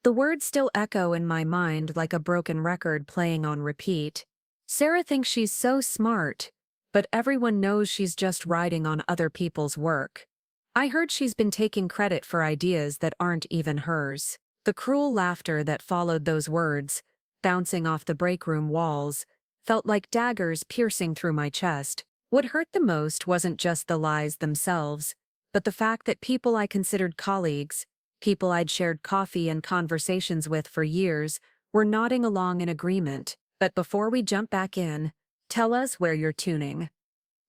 The words still echo in my mind like a broken record playing on repeat. Sarah thinks she's so smart, but everyone knows she's just riding on other people's work. I heard she's been taking credit for ideas that aren't even hers. The cruel laughter that followed those words, bouncing off the break room walls, felt like daggers piercing through my chest. What hurt the most wasn't just the lies themselves, but the fact that people I considered colleagues, people I'd shared coffee and conversations with for years, were nodding along in agreement. But before we jump back in, tell us where you're tuning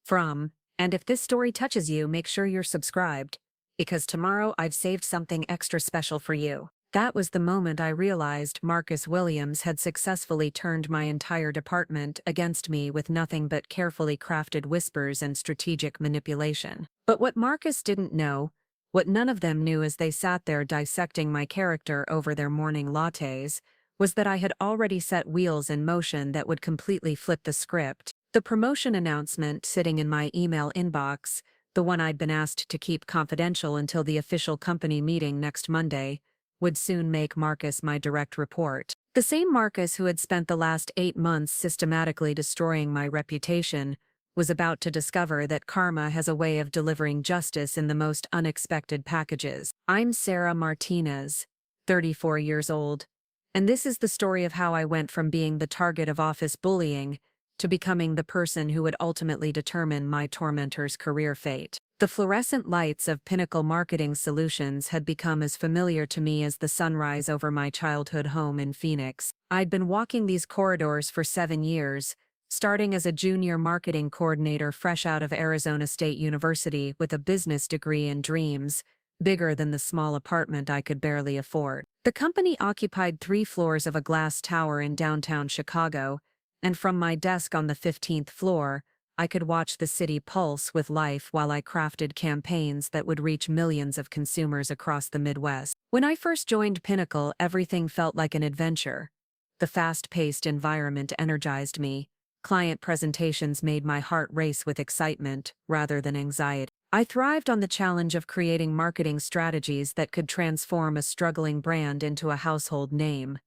from, and if this story touches you, make sure you're subscribed, because tomorrow I've saved something extra special for you. That was the moment I realized Marcus Williams had successfully turned my entire department against me with nothing but carefully crafted whispers and strategic manipulation. But what Marcus didn't know, what none of them knew as they sat there dissecting my character over their morning lattes, was that I had already set wheels in motion that would completely flip the script. The promotion announcement sitting in my email inbox, the one I'd been asked to keep confidential until the official company meeting next Monday, would soon make Marcus my direct report. The same Marcus who had spent the last 8 months systematically destroying my reputation was about to discover that karma has a way of delivering justice in the most unexpected packages. I'm Sarah Martinez, 34 years old, and this is the story of how I went from being the target of office bullying to becoming the person who would ultimately determine my tormentor's career fate. The fluorescent lights of Pinnacle Marketing Solutions had become as familiar to me as the sunrise over my childhood home in Phoenix. I'd been walking these corridors for 7 years, starting as a junior marketing coordinator fresh out of Arizona State University with a business degree and dreams bigger than the small apartment I could barely afford. The company occupied 3 floors of a glass tower in downtown Chicago, and from my desk on the 15th floor, I could watch the city pulse with life while I crafted campaigns that would reach millions of consumers across the Midwest. When I first joined Pinnacle, everything felt like an adventure. The fast-paced environment energized me. Client presentations made my heart race with excitement rather than anxiety. I thrived on the challenge of creating marketing strategies that could transform a struggling brand into a household name.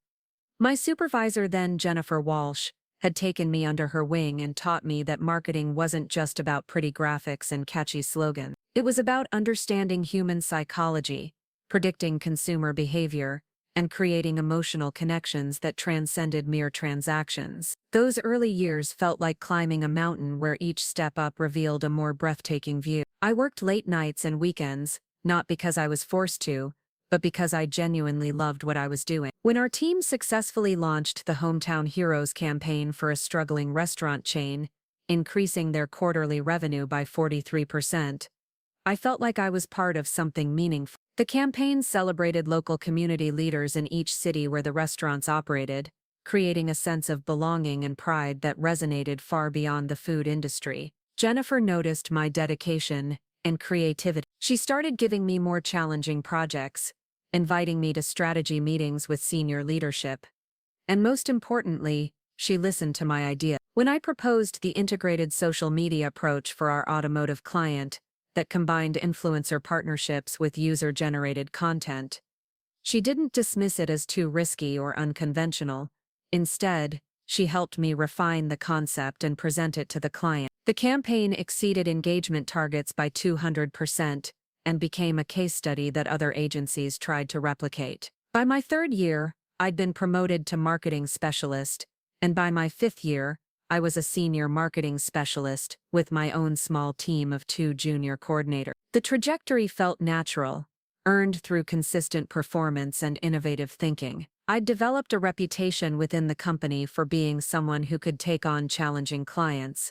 My supervisor then, Jennifer Walsh, had taken me under her wing and taught me that marketing wasn't just about pretty graphics and catchy slogans. It was about understanding human psychology, predicting consumer behavior, and creating emotional connections that transcended mere transactions. Those early years felt like climbing a mountain where each step up revealed a more breathtaking view. I worked late nights and weekends, not because I was forced to, but because I genuinely loved what I was doing. When our team successfully launched the Hometown Heroes campaign for a struggling restaurant chain, increasing their quarterly revenue by 43%, I felt like I was part of something meaningful. The campaign celebrated local community leaders in each city where the restaurants operated, creating a sense of belonging and pride that resonated far beyond the food industry. Jennifer noticed my dedication and creativity. She started giving me more challenging projects, inviting me to strategy meetings with senior leadership. And most importantly, she listened to my idea. When I proposed the integrated social media approach for our automotive client that combined influencer partnerships with user-generated content, she didn't dismiss it as too risky or unconventional. Instead, she helped me refine the concept and present it to the client. The campaign exceeded engagement targets by 200%, and became a case study that other agencies tried to replicate. By my 3rd year, I'd been promoted to marketing specialist, and by my 5th year, I was a senior marketing specialist with my own small team of 2 junior coordinators. The trajectory felt natural, earned through consistent performance and innovative thinking. I'd developed a reputation within the company for being someone who could take on challenging clients,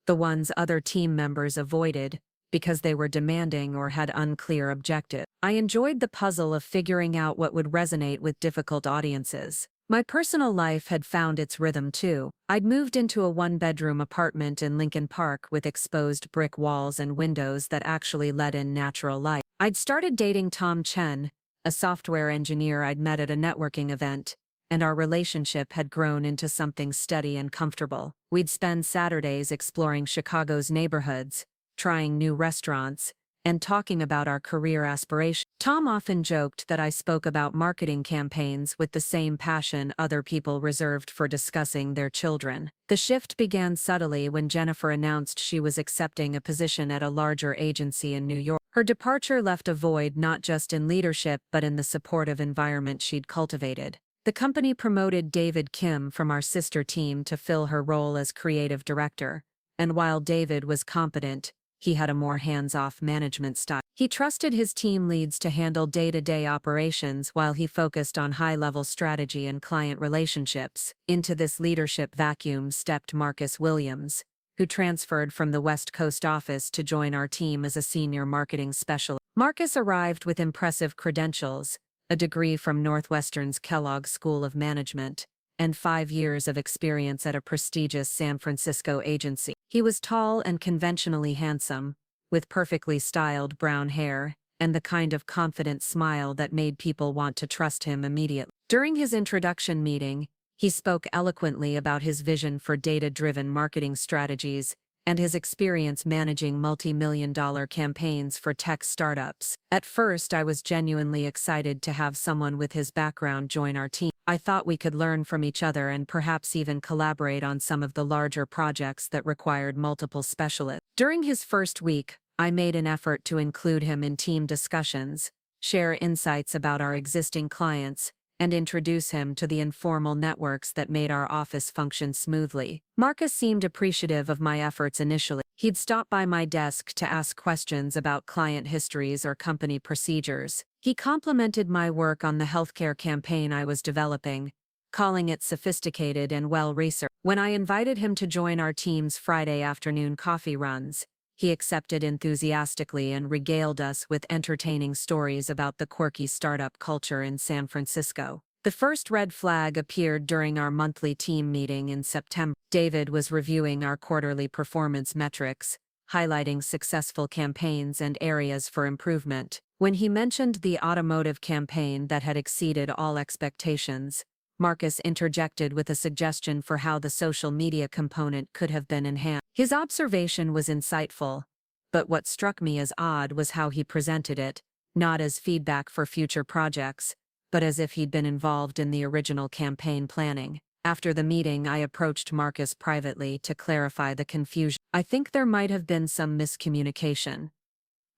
the ones other team members avoided because they were demanding or had unclear objectives. I enjoyed the puzzle of figuring out what would resonate with difficult audiences. My personal life had found its rhythm too. I'd moved into a 1-bedroom apartment in Lincoln Park with exposed brick walls and windows that actually let in natural light. I'd started dating Tom Chen, a software engineer I'd met at a networking event, and our relationship had grown into something steady and comfortable. We'd spend Saturdays exploring Chicago's neighborhoods, trying new restaurants, and talking about our career aspirations. Tom often joked that I spoke about marketing campaigns with the same passion other people reserved for discussing their children. The shift began subtly when Jennifer announced she was accepting a position at a larger agency in New York. Her departure left a void not just in leadership but in the supportive environment she'd cultivated. The company promoted David Kim from our sister team to fill her role as creative director, and while David was competent, he had a more hands-off management style. He trusted his team leads to handle day-to-day operations while he focused on high-level strategy and client relationships. Into this leadership vacuum stepped Marcus Williams, who transferred from the West Coast office to join our team as a senior marketing specialist. Marcus arrived with impressive credentials, a degree from Northwestern's Kellogg School of Management, and 5 years of experience at a prestigious San Francisco agency. He was tall and conventionally handsome, with perfectly styled brown hair, and the kind of confident smile that made people want to trust him immediately. During his introduction meeting, he spoke eloquently about his vision for data-driven marketing strategies and his experience managing multi-million-dollar campaigns for tech startups. At first, I was genuinely excited to have someone with his background join our team. I thought we could learn from each other and perhaps even collaborate on some of the larger projects that required multiple specialists. During his first week, I made an effort to include him in team discussions, share insights about our existing clients, and introduce him to the informal networks that made our office function smoothly. Marcus seemed appreciative of my efforts initially. He'd stop by my desk to ask questions about client histories or company procedures. He complimented my work on the healthcare campaign I was developing, calling it sophisticated and well-researched. When I invited him to join our team's Friday afternoon coffee runs, he accepted enthusiastically and regaled us with entertaining stories about the quirky startup culture in San Francisco. The first red flag appeared during our monthly team meeting in September. David was reviewing our quarterly performance metrics, highlighting successful campaigns and areas for improvement. When he mentioned the automotive campaign that had exceeded all expectations, Marcus interjected with a suggestion for how the social media component could have been enhanced. His observation was insightful, but what struck me as odd was how he presented it, not as feedback for future projects, but as if he'd been involved in the original campaign planning. After the meeting, I approached Marcus privately to clarify the confusion. I think there might have been some miscommunication,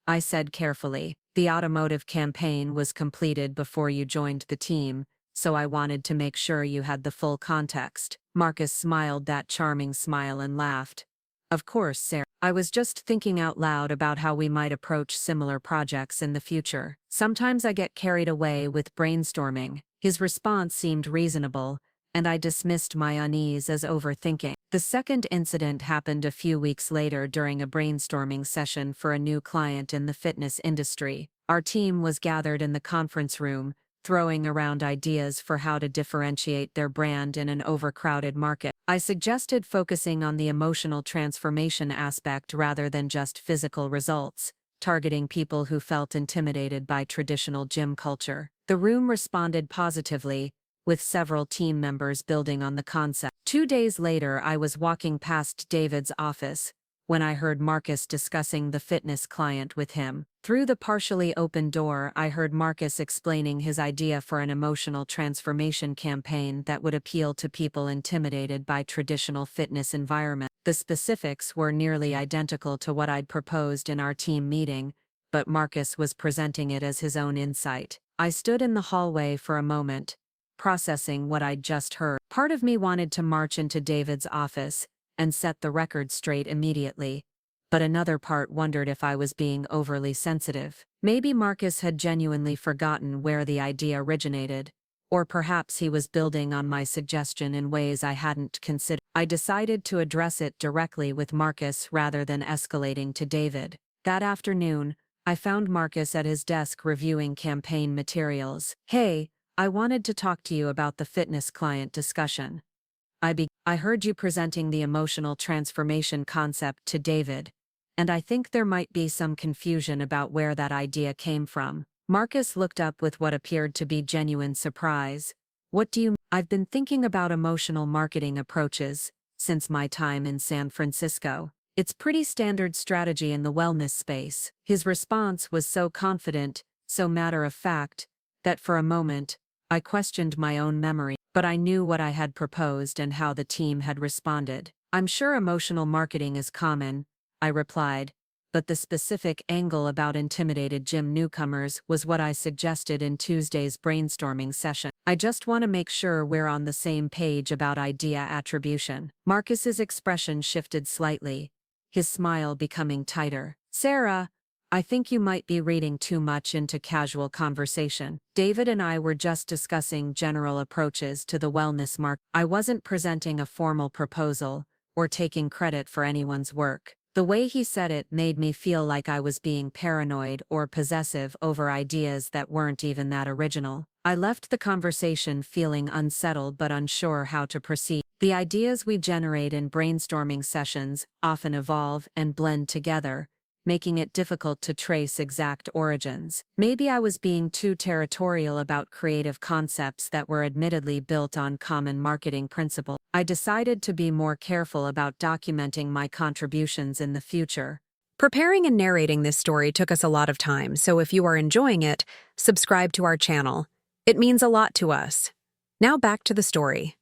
I said carefully. The automotive campaign was completed before you joined the team, so I wanted to make sure you had the full context. Marcus smiled that charming smile and laughed. Of course, Sarah. I was just thinking out loud about how we might approach similar projects in the future. Sometimes I get carried away with brainstorming. His response seemed reasonable, and I dismissed my unease as overthinking. The second incident happened a few weeks later during a brainstorming session for a new client in the fitness industry. Our team was gathered in the conference room, throwing around ideas for how to differentiate their brand in an overcrowded market. I suggested focusing on the emotional transformation aspect rather than just physical results, targeting people who felt intimidated by traditional gym culture. The room responded positively, with several team members building on the concept. 2 days later, I was walking past David's office when I heard Marcus discussing the fitness client with him. Through the partially open door, I heard Marcus explaining his idea for an emotional transformation campaign that would appeal to people intimidated by traditional fitness environments. The specifics were nearly identical to what I'd proposed in our team meeting, but Marcus was presenting it as his own insight. I stood in the hallway for a moment, processing what I'd just heard. Part of me wanted to march into David's office and set the record straight immediately, but another part wondered if I was being overly sensitive. Maybe Marcus had genuinely forgotten where the idea originated, or perhaps he was building on my suggestion in ways I hadn't considered. I decided to address it directly with Marcus rather than escalating to David. That afternoon, I found Marcus at his desk reviewing campaign materials. Hey, I wanted to talk to you about the fitness client discussion. I heard you presenting the emotional transformation concept to David, and I think there might be some confusion about where that idea came from. Marcus looked up with what appeared to be genuine surprise. What do you mean? I've been thinking about emotional marketing approaches since my time in San Francisco. It's pretty standard strategy in the wellness space. His response was so confident, so matter-of-fact, that for a moment, I questioned my own memory, but I knew what I had proposed and how the team had responded. "I'm sure emotional marketing is common," I replied, "but the specific angle about intimidated gym newcomers was what I suggested in Tuesday's brainstorming session. I just want to make sure we're on the same page about idea attribution." Marcus's expression shifted slightly, his smile becoming tighter. "Sarah, I think you might be reading too much into casual conversation. David and I were just discussing general approaches to the wellness market. I wasn't presenting a formal proposal or taking credit for anyone's work." The way he said it made me feel like I was being paranoid or possessive over ideas that weren't even that original. I left the conversation feeling unsettled but unsure how to proceed. The ideas we generate in brainstorming sessions often evolve and blend together, making it difficult to trace exact origins. Maybe I was being too territorial about creative concepts that were admittedly built on common marketing principles. I decided to be more careful about documenting my contributions in the future. Preparing and narrating this story took us a lot of time, so if you are enjoying it, subscribe to our channel. It means a lot to us. Now back to the story.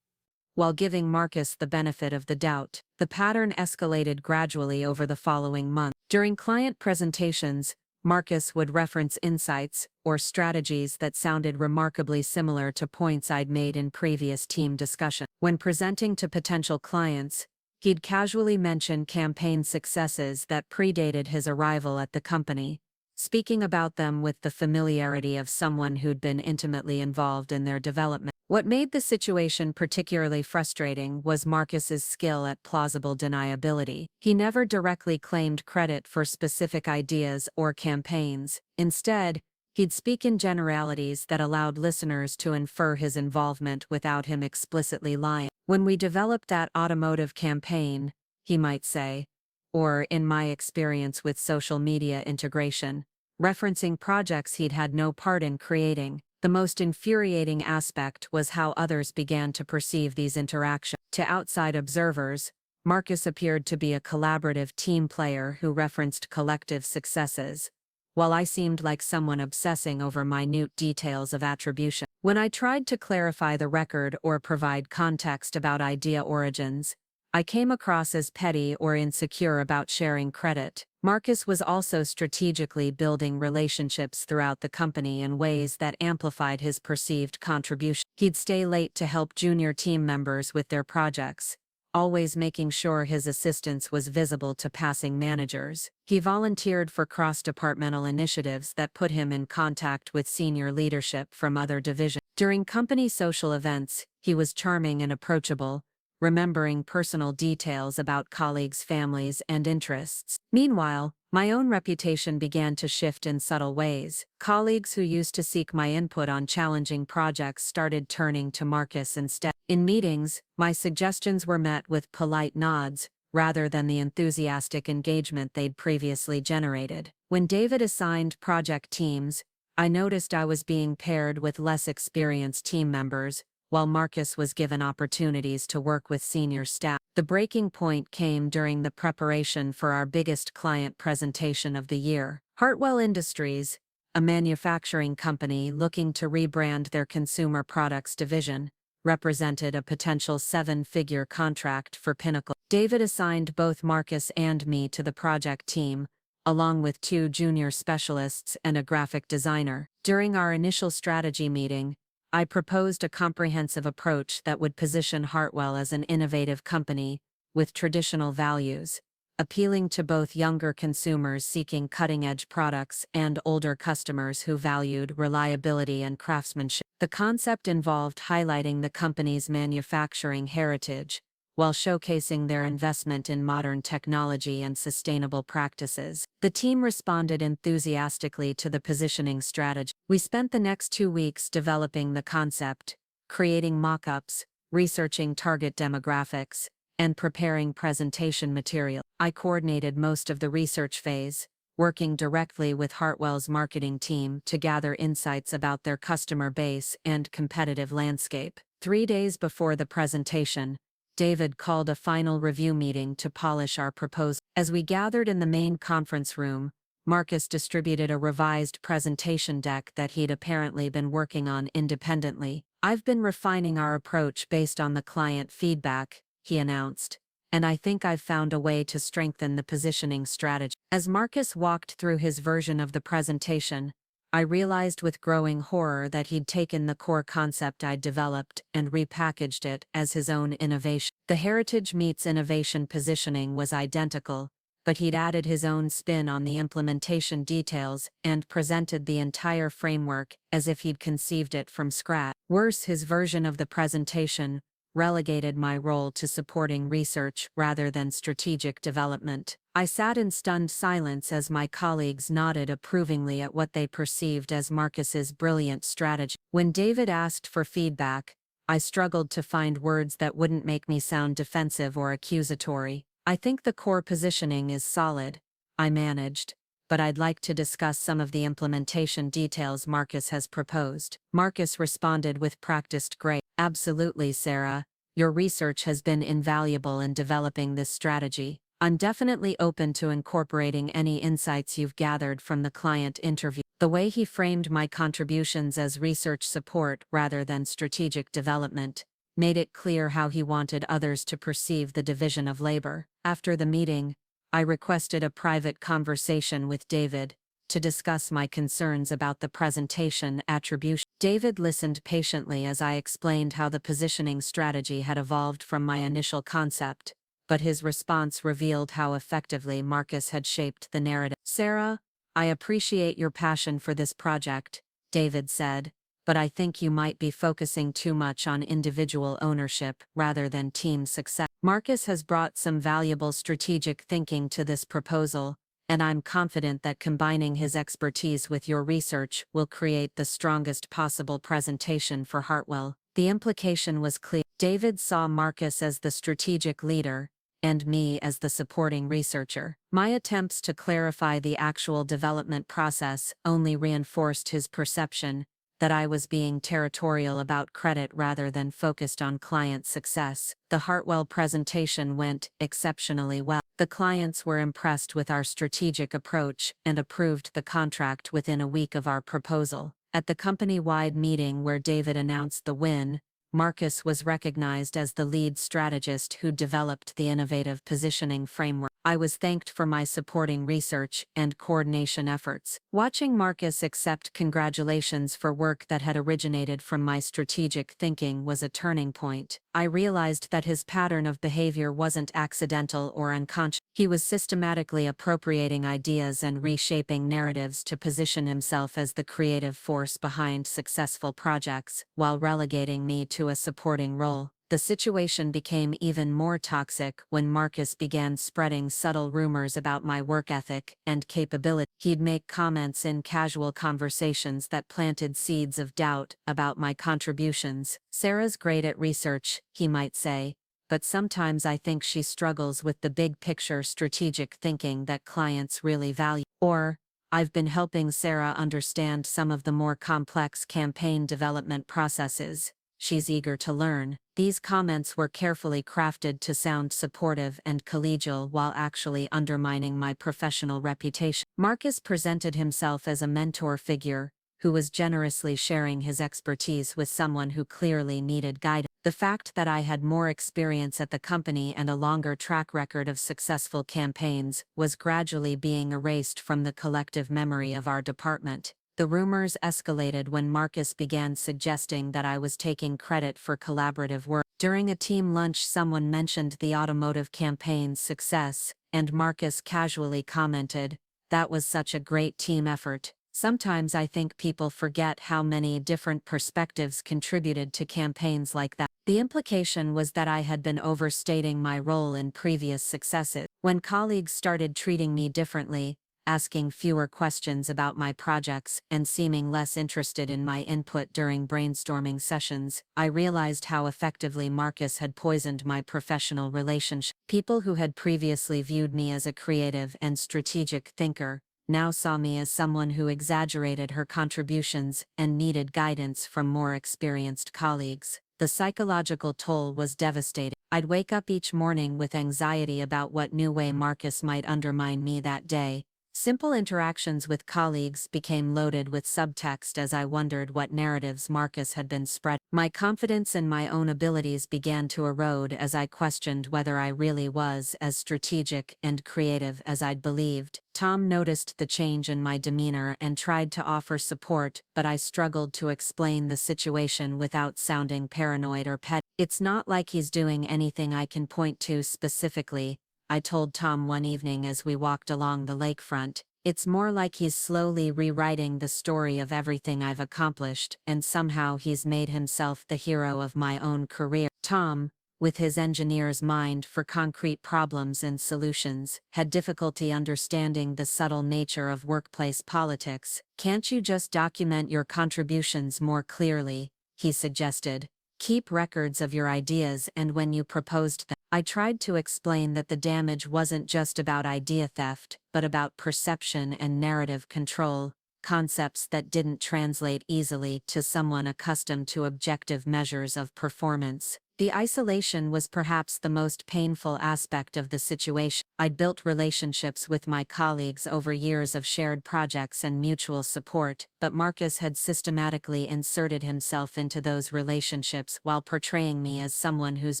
While giving Marcus the benefit of the doubt, the pattern escalated gradually over the following month. During client presentations, Marcus would reference insights or strategies that sounded remarkably similar to points I'd made in previous team discussions. When presenting to potential clients, he'd casually mention campaign successes that predated his arrival at the company, speaking about them with the familiarity of someone who'd been intimately involved in their development. What made the situation particularly frustrating was Marcus's skill at plausible deniability. He never directly claimed credit for specific ideas or campaigns. Instead, he'd speak in generalities that allowed listeners to infer his involvement without him explicitly lying. "When we developed that automotive campaign," he might say, or "in my experience with social media integration," referencing projects he'd had no part in creating. The most infuriating aspect was how others began to perceive these interactions. To outside observers, Marcus appeared to be a collaborative team player who referenced collective successes, while I seemed like someone obsessing over minute details of attribution. When I tried to clarify the record or provide context about idea origins, I came across as petty or insecure about sharing credit. Marcus was also strategically building relationships throughout the company in ways that amplified his perceived contribution. He'd stay late to help junior team members with their projects, always making sure his assistance was visible to passing managers. He volunteered for cross-departmental initiatives that put him in contact with senior leadership from other divisions. During company social events, he was charming and approachable, remembering personal details about colleagues' families and interests. Meanwhile, my own reputation began to shift in subtle ways. Colleagues who used to seek my input on challenging projects started turning to Marcus instead. In meetings, my suggestions were met with polite nods, rather than the enthusiastic engagement they'd previously generated. When David assigned project teams, I noticed I was being paired with less experienced team members, while Marcus was given opportunities to work with senior staff. The breaking point came during the preparation for our biggest client presentation of the year. Hartwell Industries, a manufacturing company looking to rebrand their consumer products division, represented a potential 7-figure contract for Pinnacle. David assigned both Marcus and me to the project team, along with 2 junior specialists and a graphic designer. During our initial strategy meeting, I proposed a comprehensive approach that would position Hartwell as an innovative company with traditional values, appealing to both younger consumers seeking cutting-edge products and older customers who valued reliability and craftsmanship. The concept involved highlighting the company's manufacturing heritage, while showcasing their investment in modern technology and sustainable practices. The team responded enthusiastically to the positioning strategy. We spent the next 2 weeks developing the concept, creating mock-ups, researching target demographics, and preparing presentation material. I coordinated most of the research phase, working directly with Hartwell's marketing team to gather insights about their customer base and competitive landscape. 3 days before the presentation, David called a final review meeting to polish our proposal. As we gathered in the main conference room, Marcus distributed a revised presentation deck that he'd apparently been working on independently. "I've been refining our approach based on the client feedback," he announced, "and I think I've found a way to strengthen the positioning strategy." As Marcus walked through his version of the presentation, I realized with growing horror that he'd taken the core concept I'd developed and repackaged it as his own innovation. The heritage meets innovation positioning was identical, but he'd added his own spin on the implementation details and presented the entire framework as if he'd conceived it from scratch. Worse, his version of the presentation relegated my role to supporting research rather than strategic development. I sat in stunned silence as my colleagues nodded approvingly at what they perceived as Marcus's brilliant strategy. When David asked for feedback, I struggled to find words that wouldn't make me sound defensive or accusatory. "I think the core positioning is solid," I managed, "but I'd like to discuss some of the implementation details Marcus has proposed." Marcus responded with practiced grace. "Absolutely, Sarah. Your research has been invaluable in developing this strategy. I'm definitely open to incorporating any insights you've gathered from the client interview." The way he framed my contributions as research support rather than strategic development made it clear how he wanted others to perceive the division of labor. After the meeting, I requested a private conversation with David to discuss my concerns about the presentation attribution. David listened patiently as I explained how the positioning strategy had evolved from my initial concept, but his response revealed how effectively Marcus had shaped the narrative. "Sarah, I appreciate your passion for this project," David said, "but I think you might be focusing too much on individual ownership rather than team success. Marcus has brought some valuable strategic thinking to this proposal, and I'm confident that combining his expertise with your research will create the strongest possible presentation for Hartwell." The implication was clear. David saw Marcus as the strategic leader, and me as the supporting researcher. My attempts to clarify the actual development process only reinforced his perception that I was being territorial about credit rather than focused on client success. The Hartwell presentation went exceptionally well. The clients were impressed with our strategic approach and approved the contract within a week of our proposal. At the company-wide meeting where David announced the win, Marcus was recognized as the lead strategist who developed the innovative positioning framework. I was thanked for my supporting research and coordination efforts. Watching Marcus accept congratulations for work that had originated from my strategic thinking was a turning point. I realized that his pattern of behavior wasn't accidental or unconscious. He was systematically appropriating ideas and reshaping narratives to position himself as the creative force behind successful projects, while relegating me to a supporting role. The situation became even more toxic when Marcus began spreading subtle rumors about my work ethic and capability. He'd make comments in casual conversations that planted seeds of doubt about my contributions. "Sarah's great at research," he might say, "but sometimes I think she struggles with the big picture strategic thinking that clients really value." Or, "I've been helping Sarah understand some of the more complex campaign development processes. She's eager to learn." These comments were carefully crafted to sound supportive and collegial while actually undermining my professional reputation. Marcus presented himself as a mentor figure who was generously sharing his expertise with someone who clearly needed guidance. The fact that I had more experience at the company and a longer track record of successful campaigns was gradually being erased from the collective memory of our department. The rumors escalated when Marcus began suggesting that I was taking credit for collaborative work. During a team lunch, someone mentioned the automotive campaign's success, and Marcus casually commented, "That was such a great team effort." Sometimes I think people forget how many different perspectives contributed to campaigns like that. The implication was that I had been overstating my role in previous successes. When colleagues started treating me differently, asking fewer questions about my projects and seeming less interested in my input during brainstorming sessions, I realized how effectively Marcus had poisoned my professional relationship. People who had previously viewed me as a creative and strategic thinker now saw me as someone who exaggerated her contributions and needed guidance from more experienced colleagues. The psychological toll was devastating. I'd wake up each morning with anxiety about what new way Marcus might undermine me that day, Simple interactions with colleagues became loaded with subtext as I wondered what narratives Marcus had been spreading. My confidence in my own abilities began to erode as I questioned whether I really was as strategic and creative as I'd believed. Tom noticed the change in my demeanor and tried to offer support, but I struggled to explain the situation without sounding paranoid or petty. "It's not like he's doing anything I can point to specifically," I told Tom one evening as we walked along the lakefront. "It's more like he's slowly rewriting the story of everything I've accomplished, and somehow he's made himself the hero of my own career." Tom, with his engineer's mind for concrete problems and solutions, had difficulty understanding the subtle nature of workplace politics. "Can't you just document your contributions more clearly?" he suggested. "Keep records of your ideas and when you proposed them." I tried to explain that the damage wasn't just about idea theft, but about perception and narrative control, concepts that didn't translate easily to someone accustomed to objective measures of performance. The isolation was perhaps the most painful aspect of the situation. I'd built relationships with my colleagues over years of shared projects and mutual support, but Marcus had systematically inserted himself into those relationships while portraying me as someone whose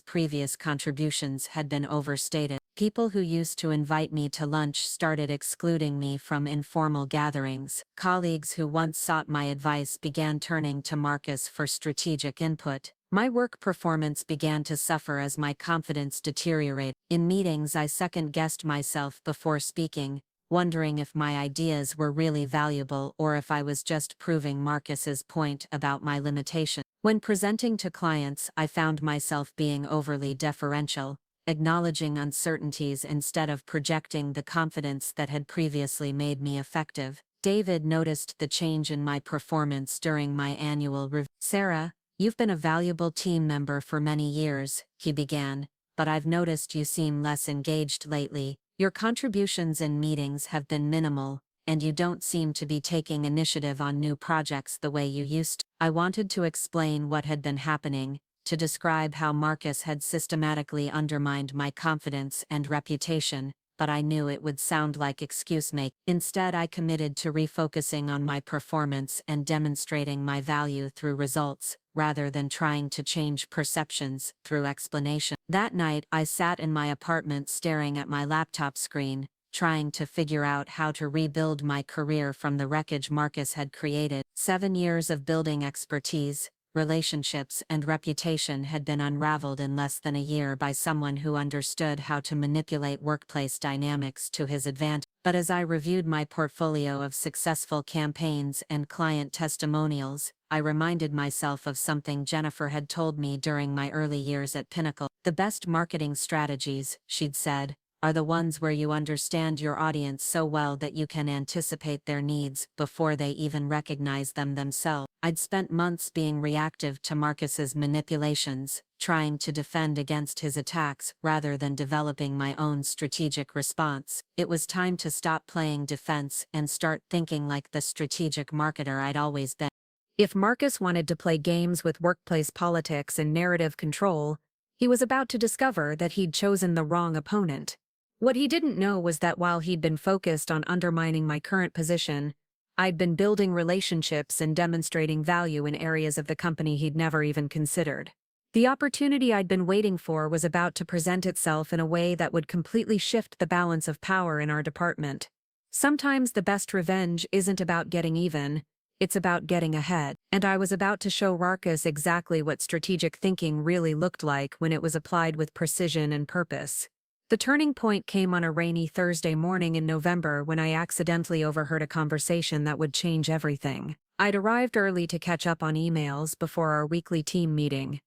previous contributions had been overstated. People who used to invite me to lunch started excluding me from informal gatherings. Colleagues who once sought my advice began turning to Marcus for strategic input. My work performance began to suffer as my confidence deteriorated. In meetings, I second-guessed myself before speaking, wondering if my ideas were really valuable or if I was just proving Marcus's point about my limitation. When presenting to clients, I found myself being overly deferential, acknowledging uncertainties instead of projecting the confidence that had previously made me effective. David noticed the change in my performance during my annual review. "Sarah, you've been a valuable team member for many years," he began, "but I've noticed you seem less engaged lately. Your contributions in meetings have been minimal, and you don't seem to be taking initiative on new projects the way you used to." I wanted to explain what had been happening, to describe how Marcus had systematically undermined my confidence and reputation, but I knew it would sound like excuse-making. Instead, I committed to refocusing on my performance and demonstrating my value through results, rather than trying to change perceptions through explanation. That night, I sat in my apartment staring at my laptop screen, trying to figure out how to rebuild my career from the wreckage Marcus had created. 7 years of building expertise, relationships, and reputation had been unraveled in less than a year by someone who understood how to manipulate workplace dynamics to his advantage. But as I reviewed my portfolio of successful campaigns and client testimonials, I reminded myself of something Jennifer had told me during my early years at Pinnacle. "The best marketing strategies," she'd said, "are the ones where you understand your audience so well that you can anticipate their needs before they even recognize them themselves." I'd spent months being reactive to Marcus's manipulations, trying to defend against his attacks rather than developing my own strategic response. It was time to stop playing defense and start thinking like the strategic marketer I'd always been. If Marcus wanted to play games with workplace politics and narrative control, he was about to discover that he'd chosen the wrong opponent. What he didn't know was that while he'd been focused on undermining my current position, I'd been building relationships and demonstrating value in areas of the company he'd never even considered. The opportunity I'd been waiting for was about to present itself in a way that would completely shift the balance of power in our department. Sometimes the best revenge isn't about getting even, it's about getting ahead. And I was about to show Marcus exactly what strategic thinking really looked like when it was applied with precision and purpose. The turning point came on a rainy Thursday morning in November when I accidentally overheard a conversation that would change everything. I'd arrived early to catch up on emails before our weekly team meeting.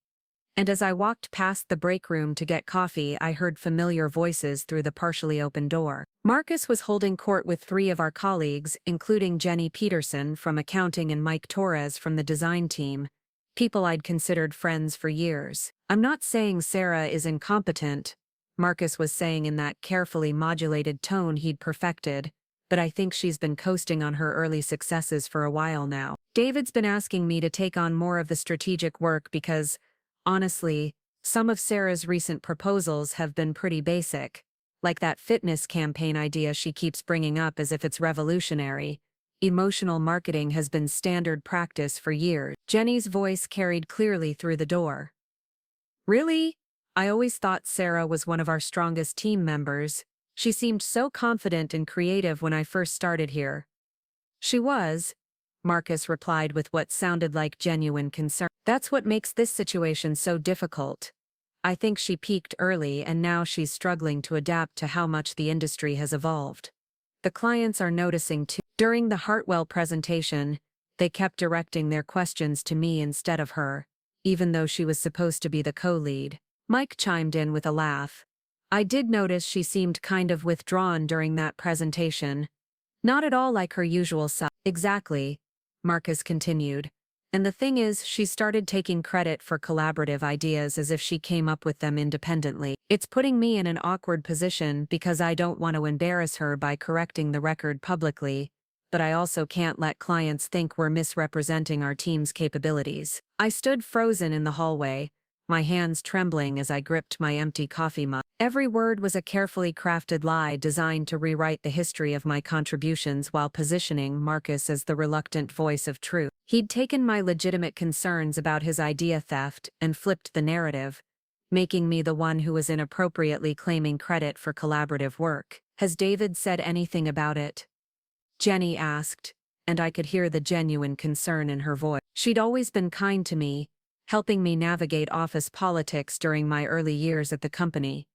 And as I walked past the break room to get coffee, I heard familiar voices through the partially open door. Marcus was holding court with 3 of our colleagues, including Jenny Peterson from accounting and Mike Torres from the design team, people I'd considered friends for years. "I'm not saying Sarah is incompetent," Marcus was saying in that carefully modulated tone he'd perfected, "but I think she's been coasting on her early successes for a while now. David's been asking me to take on more of the strategic work because, honestly, some of Sarah's recent proposals have been pretty basic. like that fitness campaign idea she keeps bringing up as if it's revolutionary. Emotional marketing has been standard practice for years. Jenny's voice carried clearly through the door. Really? I always thought Sarah was one of our strongest team members. She seemed so confident and creative when I first started here. She was, Marcus replied with what sounded like genuine concern. That's what makes this situation so difficult. I think she peaked early and now she's struggling to adapt to how much the industry has evolved. The clients are noticing too. During the Hartwell presentation, they kept directing their questions to me instead of her, even though she was supposed to be the co-lead. Mike chimed in with a laugh. I did notice she seemed kind of withdrawn during that presentation. Not at all like her usual self. Exactly, Marcus continued. And the thing is, she started taking credit for collaborative ideas as if she came up with them independently. It's putting me in an awkward position because I don't want to embarrass her by correcting the record publicly, but I also can't let clients think we're misrepresenting our team's capabilities. I stood frozen in the hallway, my hands trembling as I gripped my empty coffee mug. Every word was a carefully crafted lie designed to rewrite the history of my contributions while positioning Marcus as the reluctant voice of truth. He'd taken my legitimate concerns about his idea theft and flipped the narrative, making me the one who was inappropriately claiming credit for collaborative work. Has David said anything about it? Jenny asked, and I could hear the genuine concern in her voice. She'd always been kind to me, helping me navigate office politics during my early years at the company.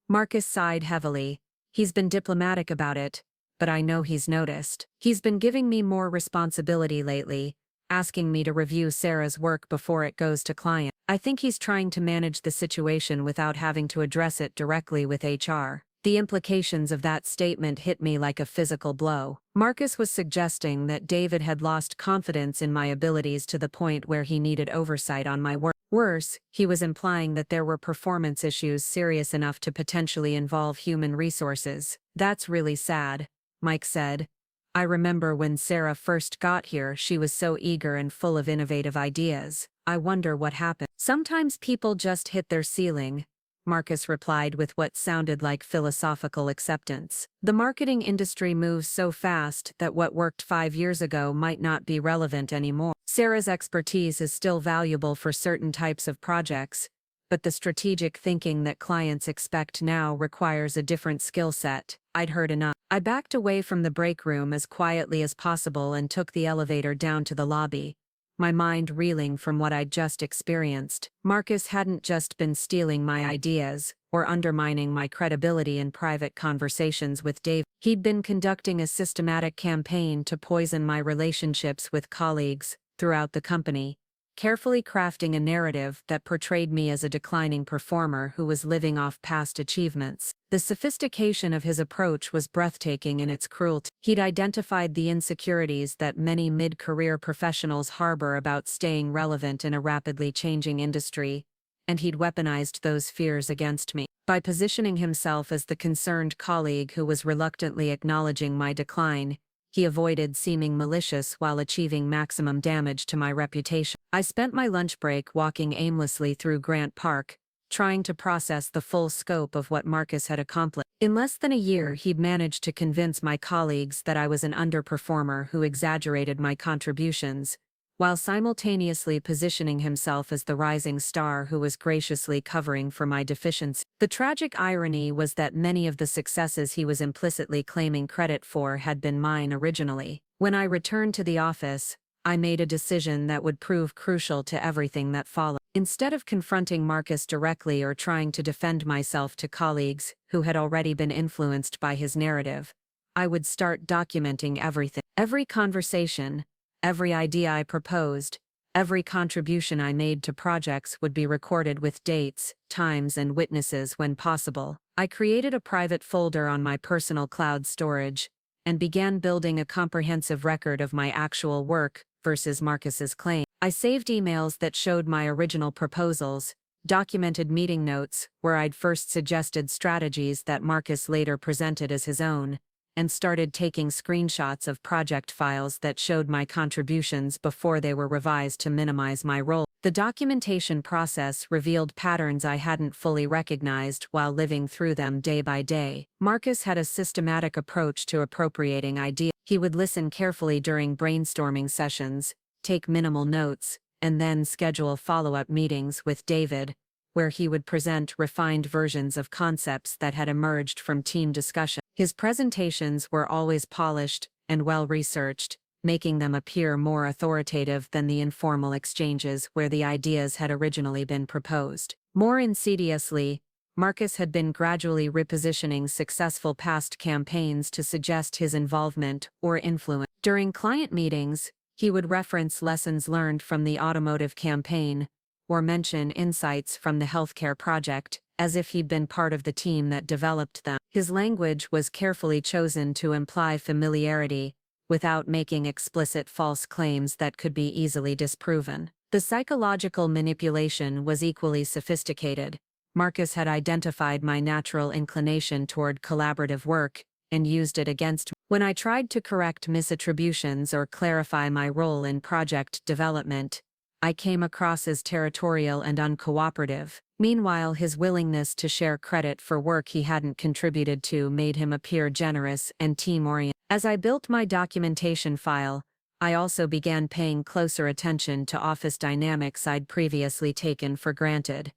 Marcus sighed heavily. He's been diplomatic about it, but I know he's noticed. He's been giving me more responsibility lately, asking me to review Sarah's work before it goes to client. I think he's trying to manage the situation without having to address it directly with HR. The implications of that statement hit me like a physical blow. Marcus was suggesting that David had lost confidence in my abilities to the point where he needed oversight on my work. Worse, he was implying that there were performance issues serious enough to potentially involve human resources. That's really sad, Mike said. I remember when Sarah first got here, she was so eager and full of innovative ideas. I wonder what happened. Sometimes people just hit their ceiling, Marcus replied with what sounded like philosophical acceptance. The marketing industry moves so fast that what worked 5 years ago might not be relevant anymore. Sarah's expertise is still valuable for certain types of projects, but the strategic thinking that clients expect now requires a different skill set. I'd heard enough. I backed away from the break room as quietly as possible and took the elevator down to the lobby, my mind reeling from what I'd just experienced. Marcus hadn't just been stealing my ideas or undermining my credibility in private conversations with Dave. He'd been conducting a systematic campaign to poison my relationships with colleagues throughout the company, carefully crafting a narrative that portrayed me as a declining performer who was living off past achievements. The sophistication of his approach was breathtaking in its cruelty. He'd identified the insecurities that many mid-career professionals harbor about staying relevant in a rapidly changing industry, and he'd weaponized those fears against me. By positioning himself as the concerned colleague who was reluctantly acknowledging my decline, he avoided seeming malicious while achieving maximum damage to my reputation. I spent my lunch break walking aimlessly through Grant Park, trying to process the full scope of what Marcus had accomplished. In less than a year, he'd managed to convince my colleagues that I was an underperformer who exaggerated my contributions, while simultaneously positioning himself as the rising star who was graciously covering for my deficiency. The tragic irony was that many of the successes he was implicitly claiming credit for had been mine originally. When I returned to the office, I made a decision that would prove crucial to everything that followed. Instead of confronting Marcus directly or trying to defend myself to colleagues who had already been influenced by his narrative, I would start documenting everything. Every conversation, every idea I proposed, every contribution I made to projects would be recorded with dates, times, and witnesses when possible. I created a private folder on my personal cloud storage and began building a comprehensive record of my actual work versus Marcus's claim. I saved emails that showed my original proposals, documented meeting notes where I'd first suggested strategies that Marcus later presented as his own, and started taking screenshots of project files that showed my contributions before they were revised to minimize my role. The documentation process revealed patterns I hadn't fully recognized while living through them day by day. Marcus had a systematic approach to appropriating ideas. He would listen carefully during brainstorming sessions, take minimal notes, and then schedule follow-up meetings with David, where he would present refined versions of concepts that had emerged from team discussion. His presentations were always polished and well-researched, making them appear more authoritative than the informal exchanges where the ideas had originally been proposed. More insidiously, Marcus had been gradually repositioning successful past campaigns to suggest his involvement or influence. During client meetings, he would reference lessons learned from the automotive campaign or mention insights from the healthcare project, as if he'd been part of the team that developed them. His language was carefully chosen to imply familiarity, without making explicit false claims that could be easily disproven. The psychological manipulation was equally sophisticated. Marcus had identified my natural inclination toward collaborative work and used it against me. When I tried to correct misattributions or clarify my role in project development, I came across as territorial and uncooperative. Meanwhile, his willingness to share credit for work he hadn't contributed to made him appear generous and team-oriented. As I built my documentation file, I also began paying closer attention to office dynamics I'd previously taken for granted.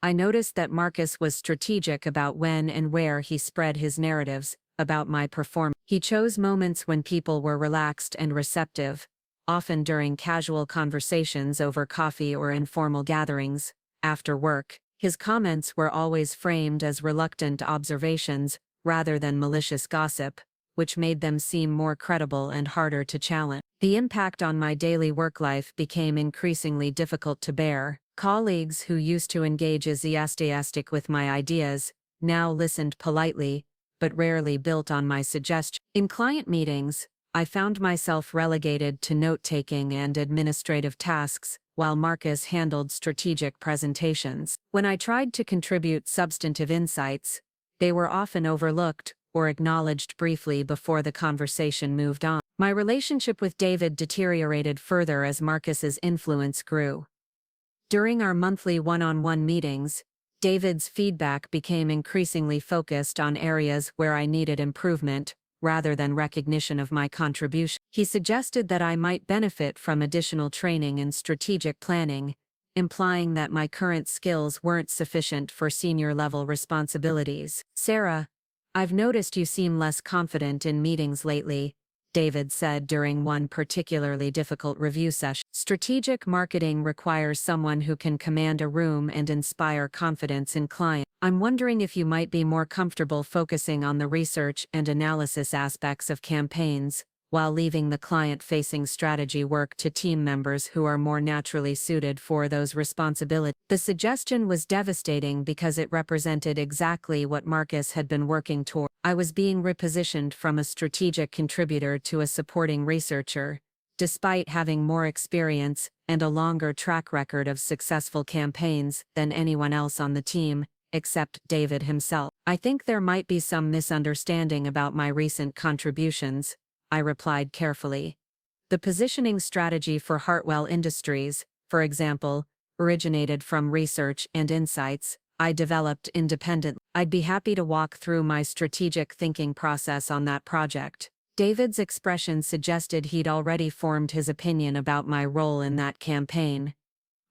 I noticed that Marcus was strategic about when and where he spread his narratives about my performance. He chose moments when people were relaxed and receptive, often during casual conversations over coffee or informal gatherings. After work, his comments were always framed as reluctant observations rather than malicious gossip, which made them seem more credible and harder to challenge. The impact on my daily work life became increasingly difficult to bear. Colleagues who used to engage enthusiastic with my ideas now listened politely, but rarely built on my suggestions. In client meetings, I found myself relegated to note-taking and administrative tasks, while Marcus handled strategic presentations. When I tried to contribute substantive insights, they were often overlooked or acknowledged briefly before the conversation moved on. My relationship with David deteriorated further as Marcus's influence grew. During our monthly one-on-one meetings, David's feedback became increasingly focused on areas where I needed improvement, rather than recognition of my contribution. He suggested that I might benefit from additional training in strategic planning, implying that my current skills weren't sufficient for senior-level responsibilities. "Sarah, I've noticed you seem less confident in meetings lately," David said during one particularly difficult review session. Strategic marketing requires someone who can command a room and inspire confidence in clients. "I'm wondering if you might be more comfortable focusing on the research and analysis aspects of campaigns, while leaving the client-facing strategy work to team members who are more naturally suited for those responsibilities." The suggestion was devastating because it represented exactly what Marcus had been working toward. I was being repositioned from a strategic contributor to a supporting researcher, despite having more experience and a longer track record of successful campaigns than anyone else on the team, except David himself. "I think there might be some misunderstanding about my recent contributions," I replied carefully. "The positioning strategy for Hartwell Industries, for example, originated from research and insights I developed independently. I'd be happy to walk through my strategic thinking process on that project." David's expression suggested he'd already formed his opinion about my role in that campaign.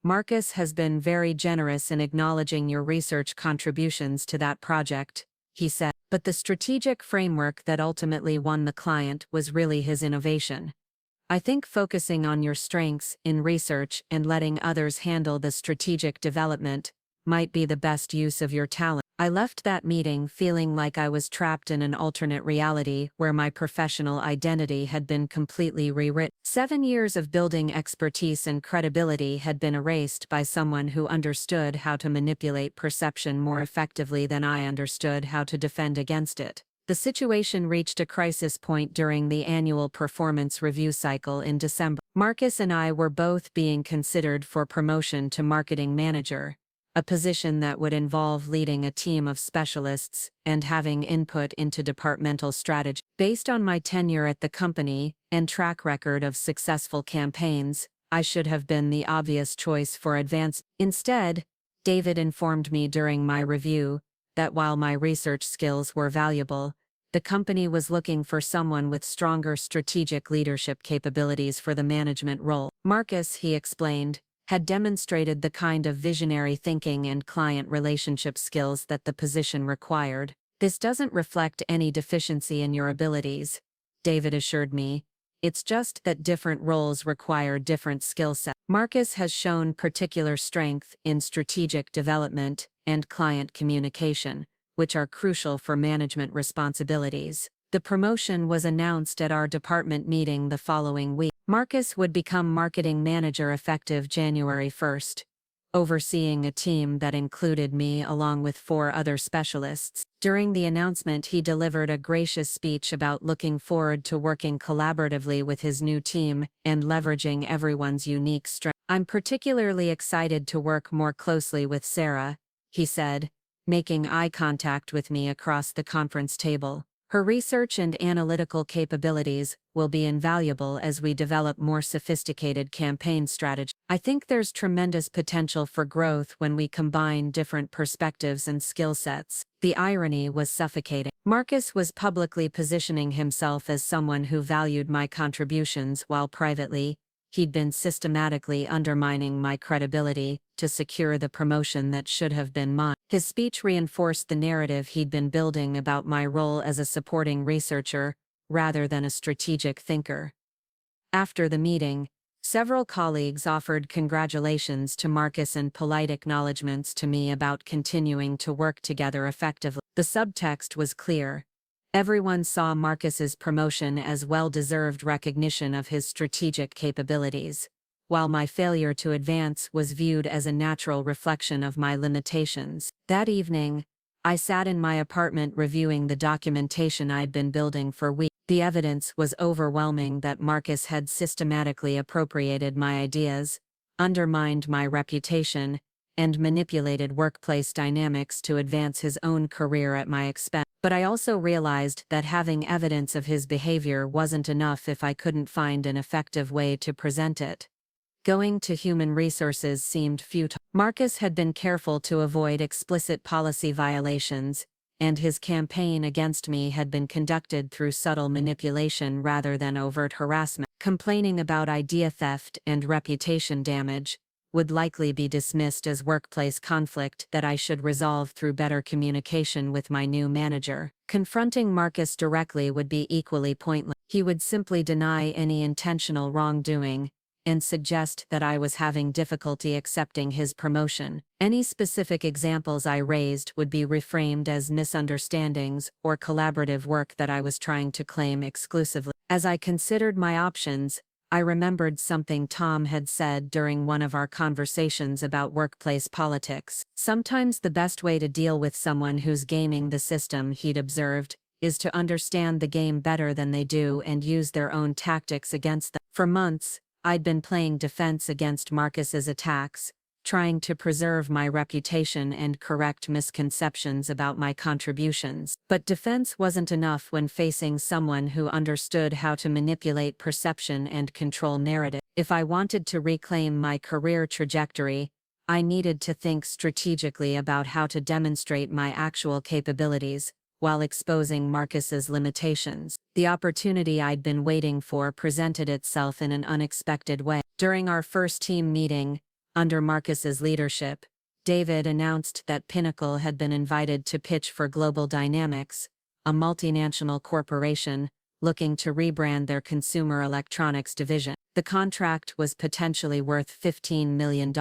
"Marcus has been very generous in acknowledging your research contributions to that project," he said. "But the strategic framework that ultimately won the client was really his innovation. I think focusing on your strengths in research and letting others handle the strategic development might be the best use of your talent." I left that meeting feeling like I was trapped in an alternate reality where my professional identity had been completely rewritten. 7 years of building expertise and credibility had been erased by someone who understood how to manipulate perception more effectively than I understood how to defend against it. The situation reached a crisis point during the annual performance review cycle in December. Marcus and I were both being considered for promotion to marketing manager, a position that would involve leading a team of specialists and having input into departmental strategy. Based on my tenure at the company and track record of successful campaigns, I should have been the obvious choice for advanced. Instead, David informed me during my review that while my research skills were valuable, the company was looking for someone with stronger strategic leadership capabilities for the management role. Marcus, he explained, had demonstrated the kind of visionary thinking and client relationship skills that the position required. This doesn't reflect any deficiency in your abilities, David assured me. It's just that different roles require different skill sets. Marcus has shown particular strength in strategic development and client communication, which are crucial for management responsibilities. The promotion was announced at our department meeting the following week. Marcus would become marketing manager effective January 1st, overseeing a team that included me along with 4 other specialists. During the announcement, he delivered a gracious speech about looking forward to working collaboratively with his new team and leveraging everyone's unique strengths. I'm particularly excited to work more closely with Sarah, he said, making eye contact with me across the conference table. Her research and analytical capabilities will be invaluable as we develop more sophisticated campaign strategies. I think there's tremendous potential for growth when we combine different perspectives and skill sets. The irony was suffocating. Marcus was publicly positioning himself as someone who valued my contributions while privately, he'd been systematically undermining my credibility to secure the promotion that should have been mine. His speech reinforced the narrative he'd been building about my role as a supporting researcher, rather than a strategic thinker. After the meeting, several colleagues offered congratulations to Marcus and polite acknowledgments to me about continuing to work together effectively. The subtext was clear. Everyone saw Marcus's promotion as well-deserved recognition of his strategic capabilities, while my failure to advance was viewed as a natural reflection of my limitations. That evening, I sat in my apartment reviewing the documentation I'd been building for weeks. The evidence was overwhelming that Marcus had systematically appropriated my ideas, undermined my reputation, and manipulated workplace dynamics to advance his own career at my expense. But I also realized that having evidence of his behavior wasn't enough if I couldn't find an effective way to present it. Going to human resources seemed futile. Marcus had been careful to avoid explicit policy violations, and his campaign against me had been conducted through subtle manipulation rather than overt harassment. Complaining about idea theft and reputation damage would likely be dismissed as workplace conflict that I should resolve through better communication with my new manager. Confronting Marcus directly would be equally pointless. He would simply deny any intentional wrongdoing and suggest that I was having difficulty accepting his promotion. Any specific examples I raised would be reframed as misunderstandings or collaborative work that I was trying to claim exclusively. As I considered my options, I remembered something Tom had said during one of our conversations about workplace politics. Sometimes the best way to deal with someone who's gaming the system, he'd observed, is to understand the game better than they do and use their own tactics against them. For months, I'd been playing defense against Marcus's attacks, trying to preserve my reputation and correct misconceptions about my contributions. But defense wasn't enough when facing someone who understood how to manipulate perception and control narrative. If I wanted to reclaim my career trajectory, I needed to think strategically about how to demonstrate my actual capabilities, while exposing Marcus's limitations. The opportunity I'd been waiting for presented itself in an unexpected way. During our first team meeting, under Marcus's leadership, David announced that Pinnacle had been invited to pitch for Global Dynamics, a multinational corporation looking to rebrand their consumer electronics division. The contract was potentially worth $15 million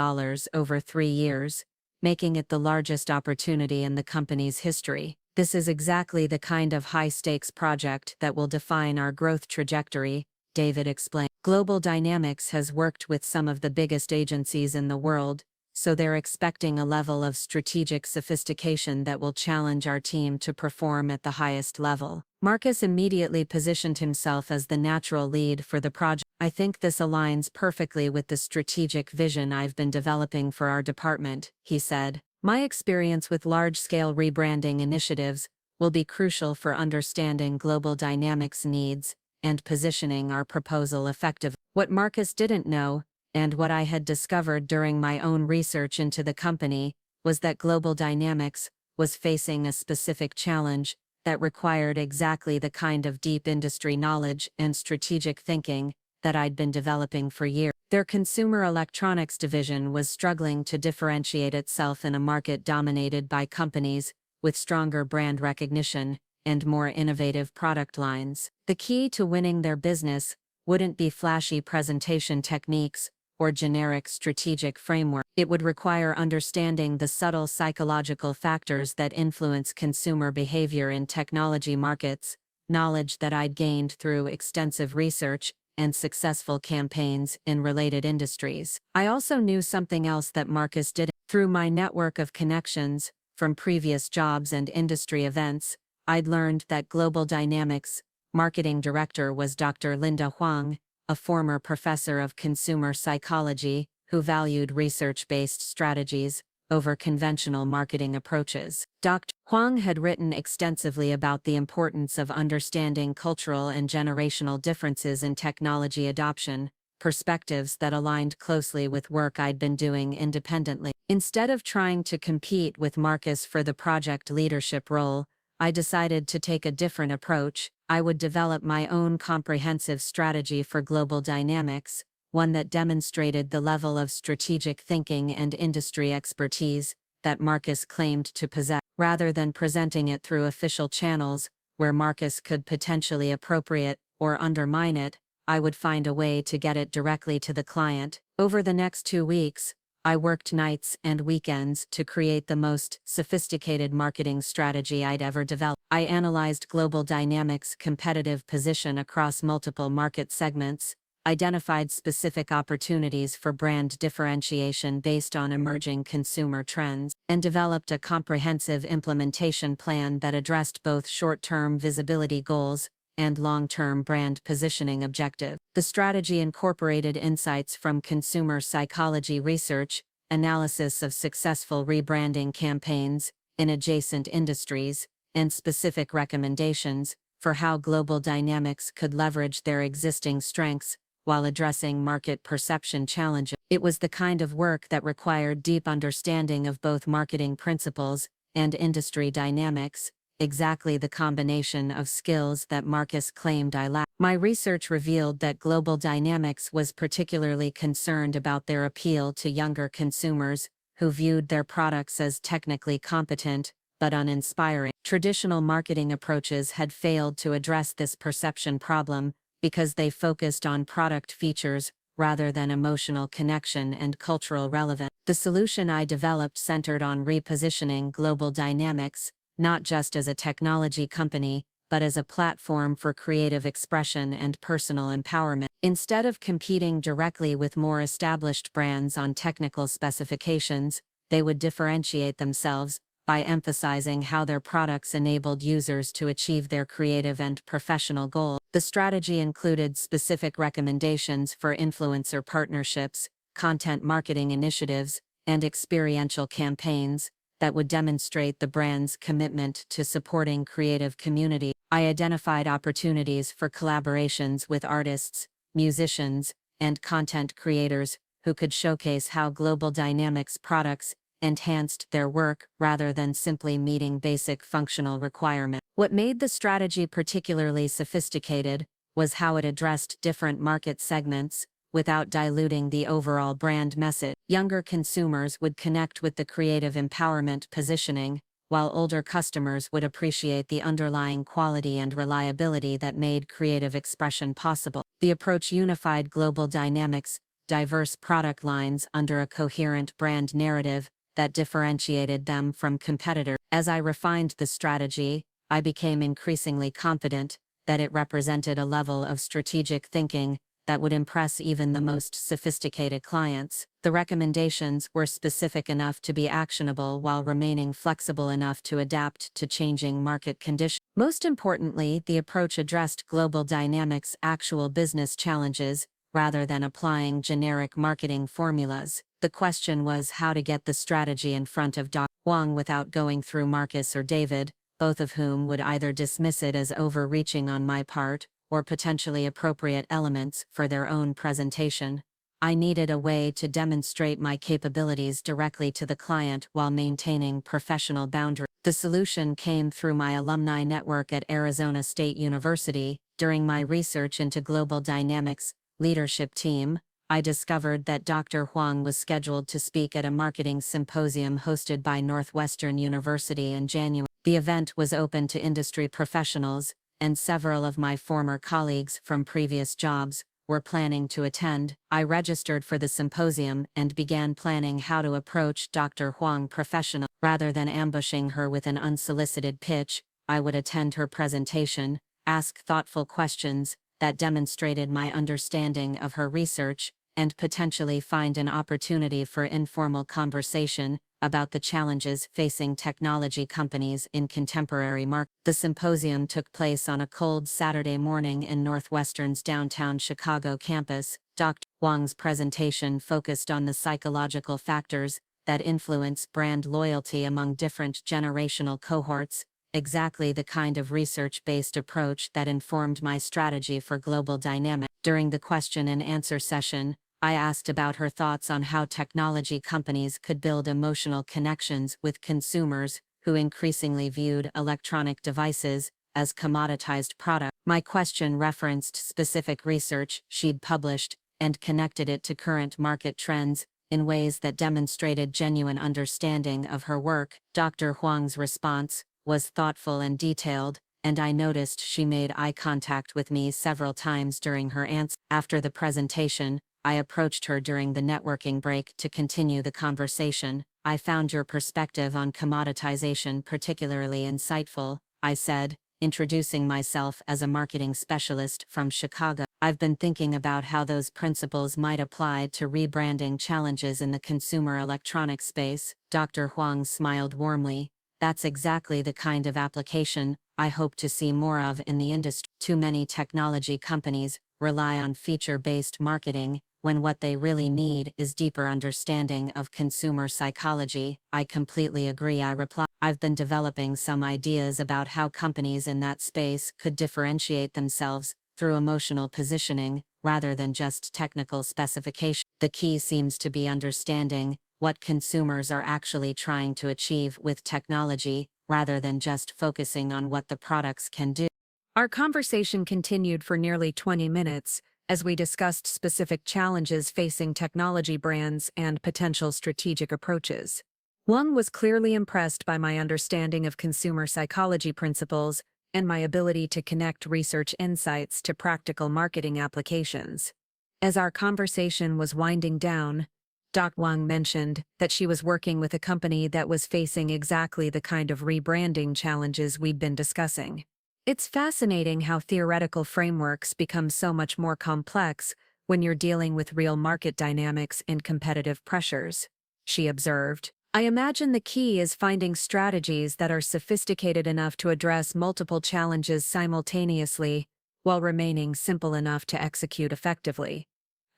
over 3 years, making it the largest opportunity in the company's history. This is exactly the kind of high-stakes project that will define our growth trajectory, David explained. Global Dynamics has worked with some of the biggest agencies in the world, so they're expecting a level of strategic sophistication that will challenge our team to perform at the highest level. Marcus immediately positioned himself as the natural lead for the project. I think this aligns perfectly with the strategic vision I've been developing for our department, he said. My experience with large-scale rebranding initiatives will be crucial for understanding Global Dynamics' needs and positioning our proposal effectively. What Marcus didn't know, and what I had discovered during my own research into the company was that Global Dynamics was facing a specific challenge that required exactly the kind of deep industry knowledge and strategic thinking that I'd been developing for years. Their consumer electronics division was struggling to differentiate itself in a market dominated by companies with stronger brand recognition and more innovative product lines. The key to winning their business wouldn't be flashy presentation techniques or generic strategic framework. It would require understanding the subtle psychological factors that influence consumer behavior in technology markets, knowledge that I'd gained through extensive research and successful campaigns in related industries. I also knew something else that Marcus didn't. Through my network of connections, from previous jobs and industry events, I'd learned that Global Dynamics' marketing director was Dr. Linda Huang, a former professor of consumer psychology who valued research-based strategies over conventional marketing approaches. Dr. Huang had written extensively about the importance of understanding cultural and generational differences in technology adoption, perspectives that aligned closely with work I'd been doing independently. Instead of trying to compete with Marcus for the project leadership role, I decided to take a different approach. I would develop my own comprehensive strategy for Global Dynamics, one that demonstrated the level of strategic thinking and industry expertise that Marcus claimed to possess. Rather than presenting it through official channels, where Marcus could potentially appropriate or undermine it, I would find a way to get it directly to the client. Over the next 2 weeks, I worked nights and weekends to create the most sophisticated marketing strategy I'd ever developed. I analyzed Global Dynamics' competitive position across multiple market segments, identified specific opportunities for brand differentiation based on emerging consumer trends, and developed a comprehensive implementation plan that addressed both short-term visibility goals and long-term brand positioning objectives. The strategy incorporated insights from consumer psychology research, analysis of successful rebranding campaigns in adjacent industries, and specific recommendations for how Global Dynamics could leverage their existing strengths while addressing market perception challenges. It was the kind of work that required deep understanding of both marketing principles and industry dynamics, exactly the combination of skills that Marcus claimed I lacked. My research revealed that Global Dynamics was particularly concerned about their appeal to younger consumers who viewed their products as technically competent but uninspiring. Traditional marketing approaches had failed to address this perception problem because they focused on product features rather than emotional connection and cultural relevance. The solution I developed centered on repositioning Global Dynamics not just as a technology company, but as a platform for creative expression and personal empowerment. Instead of competing directly with more established brands on technical specifications, they would differentiate themselves by emphasizing how their products enabled users to achieve their creative and professional goals. The strategy included specific recommendations for influencer partnerships, content marketing initiatives, and experiential campaigns that would demonstrate the brand's commitment to supporting creative community. I identified opportunities for collaborations with artists, musicians, and content creators who could showcase how Global Dynamics products enhanced their work rather than simply meeting basic functional requirements. What made the strategy particularly sophisticated was how it addressed different market segments without diluting the overall brand message. Younger consumers would connect with the creative empowerment positioning, while older customers would appreciate the underlying quality and reliability that made creative expression possible. The approach unified Global Dynamics' diverse product lines under a coherent brand narrative that differentiated them from competitors. As I refined the strategy, I became increasingly confident that it represented a level of strategic thinking that would impress even the most sophisticated clients. The recommendations were specific enough to be actionable while remaining flexible enough to adapt to changing market conditions. Most importantly, the approach addressed Global Dynamics' actual business challenges rather than applying generic marketing formulas. The question was how to get the strategy in front of Dr. Huang without going through Marcus or David, both of whom would either dismiss it as overreaching on my part or potentially appropriate elements for their own presentation. I needed a way to demonstrate my capabilities directly to the client while maintaining professional boundaries. The solution came through my alumni network at Arizona State University. During my research into global dynamics leadership team, I discovered that Dr. Huang was scheduled to speak at a marketing symposium hosted by Northwestern University in January. The event was open to industry professionals, and several of my former colleagues from previous jobs were planning to attend. I registered for the symposium and began planning how to approach Dr. Huang professionally. Rather than ambushing her with an unsolicited pitch, I would attend her presentation, ask thoughtful questions that demonstrated my understanding of her research, and potentially find an opportunity for informal conversation about the challenges facing technology companies in contemporary market. The symposium took place on a cold Saturday morning in Northwestern's downtown Chicago campus. Dr. Huang's presentation focused on the psychological factors that influence brand loyalty among different generational cohorts, exactly the kind of research-based approach that informed my strategy for global dynamics. During the question and answer session, I asked about her thoughts on how technology companies could build emotional connections with consumers who increasingly viewed electronic devices as commoditized products. My question referenced specific research she'd published and connected it to current market trends in ways that demonstrated genuine understanding of her work. Dr. Huang's response was thoughtful and detailed, and I noticed she made eye contact with me several times during her answer. After the presentation, I approached her during the networking break to continue the conversation. I found your perspective on commoditization particularly insightful, I said, introducing myself as a marketing specialist from Chicago. I've been thinking about how those principles might apply to rebranding challenges in the consumer electronics space. Dr. Huang smiled warmly. That's exactly the kind of application I hope to see more of in the industry. Too many technology companies rely on feature-based marketing, when what they really need is deeper understanding of consumer psychology. I completely agree, I replied. I've been developing some ideas about how companies in that space could differentiate themselves through emotional positioning, rather than just technical specification. The key seems to be understanding what consumers are actually trying to achieve with technology, rather than just focusing on what the products can do. Our conversation continued for nearly 20 minutes, as we discussed specific challenges facing technology brands and potential strategic approaches. Wang was clearly impressed by my understanding of consumer psychology principles and my ability to connect research insights to practical marketing applications. As our conversation was winding down, Dr. Wang mentioned that she was working with a company that was facing exactly the kind of rebranding challenges we'd been discussing. It's fascinating how theoretical frameworks become so much more complex when you're dealing with real market dynamics and competitive pressures, she observed. I imagine the key is finding strategies that are sophisticated enough to address multiple challenges simultaneously, while remaining simple enough to execute effectively.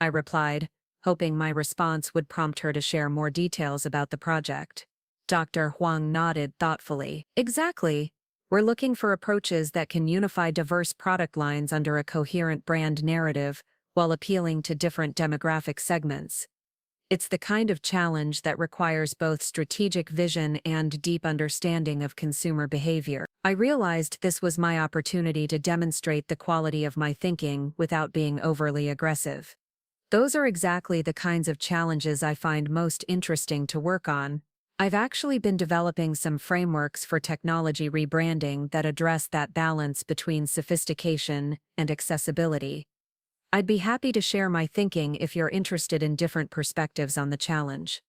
I replied, hoping my response would prompt her to share more details about the project. Dr. Huang nodded thoughtfully. Exactly. We're looking for approaches that can unify diverse product lines under a coherent brand narrative while appealing to different demographic segments. It's the kind of challenge that requires both strategic vision and deep understanding of consumer behavior. I realized this was my opportunity to demonstrate the quality of my thinking without being overly aggressive. Those are exactly the kinds of challenges I find most interesting to work on. I've actually been developing some frameworks for technology rebranding that address that balance between sophistication and accessibility. I'd be happy to share my thinking if you're interested in different perspectives on the challenge.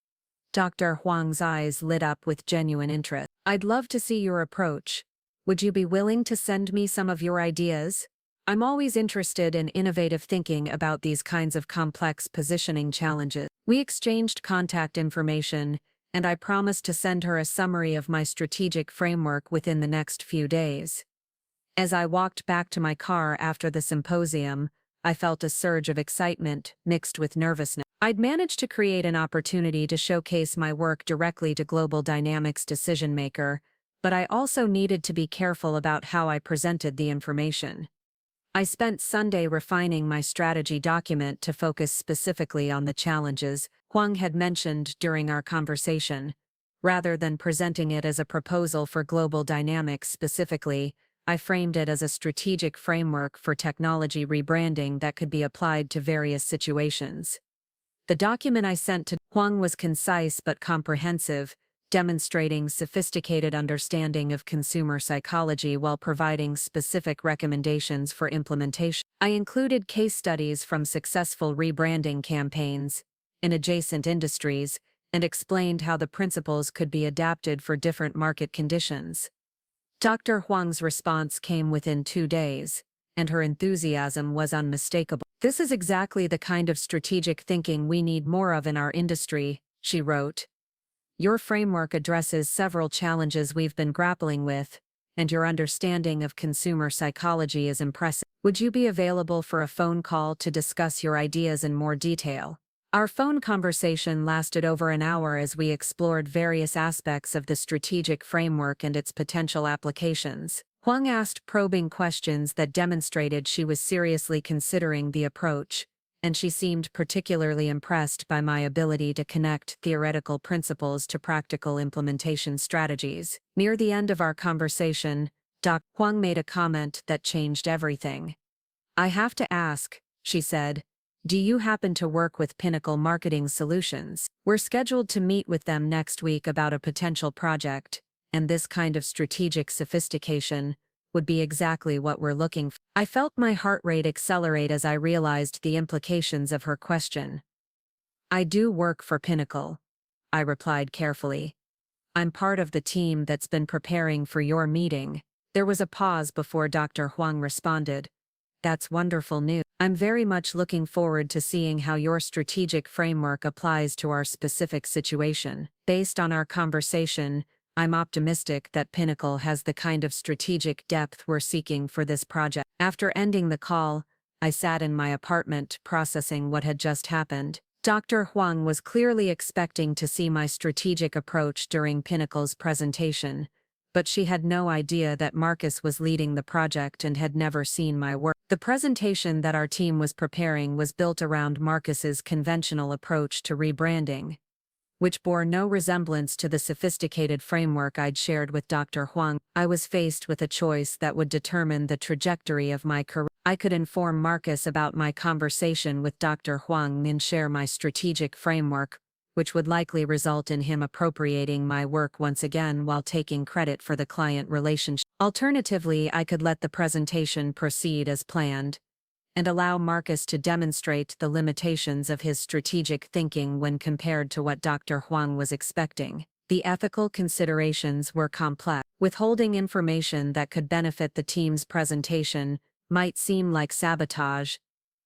Dr. Huang's eyes lit up with genuine interest. I'd love to see your approach. Would you be willing to send me some of your ideas? I'm always interested in innovative thinking about these kinds of complex positioning challenges. We exchanged contact information, and I promised to send her a summary of my strategic framework within the next few days. As I walked back to my car after the symposium, I felt a surge of excitement mixed with nervousness. I'd managed to create an opportunity to showcase my work directly to global dynamics decision-maker, but I also needed to be careful about how I presented the information. I spent Sunday refining my strategy document to focus specifically on the challenges Huang had mentioned during our conversation. Rather than presenting it as a proposal for global dynamics specifically, I framed it as a strategic framework for technology rebranding that could be applied to various situations. The document I sent to Huang was concise but comprehensive, demonstrating sophisticated understanding of consumer psychology while providing specific recommendations for implementation. I included case studies from successful rebranding campaigns in adjacent industries and explained how the principles could be adapted for different market conditions. Dr. Huang's response came within 2 days, and her enthusiasm was unmistakable. "This is exactly the kind of strategic thinking we need more of in our industry," she wrote. "Your framework addresses several challenges we've been grappling with, and your understanding of consumer psychology is impressive. Would you be available for a phone call to discuss your ideas in more detail?" Our phone conversation lasted over an hour as we explored various aspects of the strategic framework and its potential applications. Huang asked probing questions that demonstrated she was seriously considering the approach, and she seemed particularly impressed by my ability to connect theoretical principles to practical implementation strategies. Near the end of our conversation, Dr. Huang made a comment that changed everything. "I have to ask," she said, "do you happen to work with Pinnacle Marketing Solutions? We're scheduled to meet with them next week about a potential project, and this kind of strategic sophistication would be exactly what we're looking for." I felt my heart rate accelerate as I realized the implications of her question. "I do work for Pinnacle," I replied carefully. "I'm part of the team that's been preparing for your meeting." There was a pause before Dr. Huang responded. "That's wonderful news. I'm very much looking forward to seeing how your strategic framework applies to our specific situation. Based on our conversation, I'm optimistic that Pinnacle has the kind of strategic depth we're seeking for this project." After ending the call, I sat in my apartment processing what had just happened. Dr. Huang was clearly expecting to see my strategic approach during Pinnacle's presentation, but she had no idea that Marcus was leading the project and had never seen my work. The presentation that our team was preparing was built around Marcus's conventional approach to rebranding, which bore no resemblance to the sophisticated framework I'd shared with Dr. Huang. I was faced with a choice that would determine the trajectory of my career. I could inform Marcus about my conversation with Dr. Huang and share my strategic framework, which would likely result in him appropriating my work once again while taking credit for the client relationship. Alternatively, I could let the presentation proceed as planned and allow Marcus to demonstrate the limitations of his strategic thinking when compared to what Dr. Huang was expecting. The ethical considerations were complex. Withholding information that could benefit the team's presentation might seem like sabotage,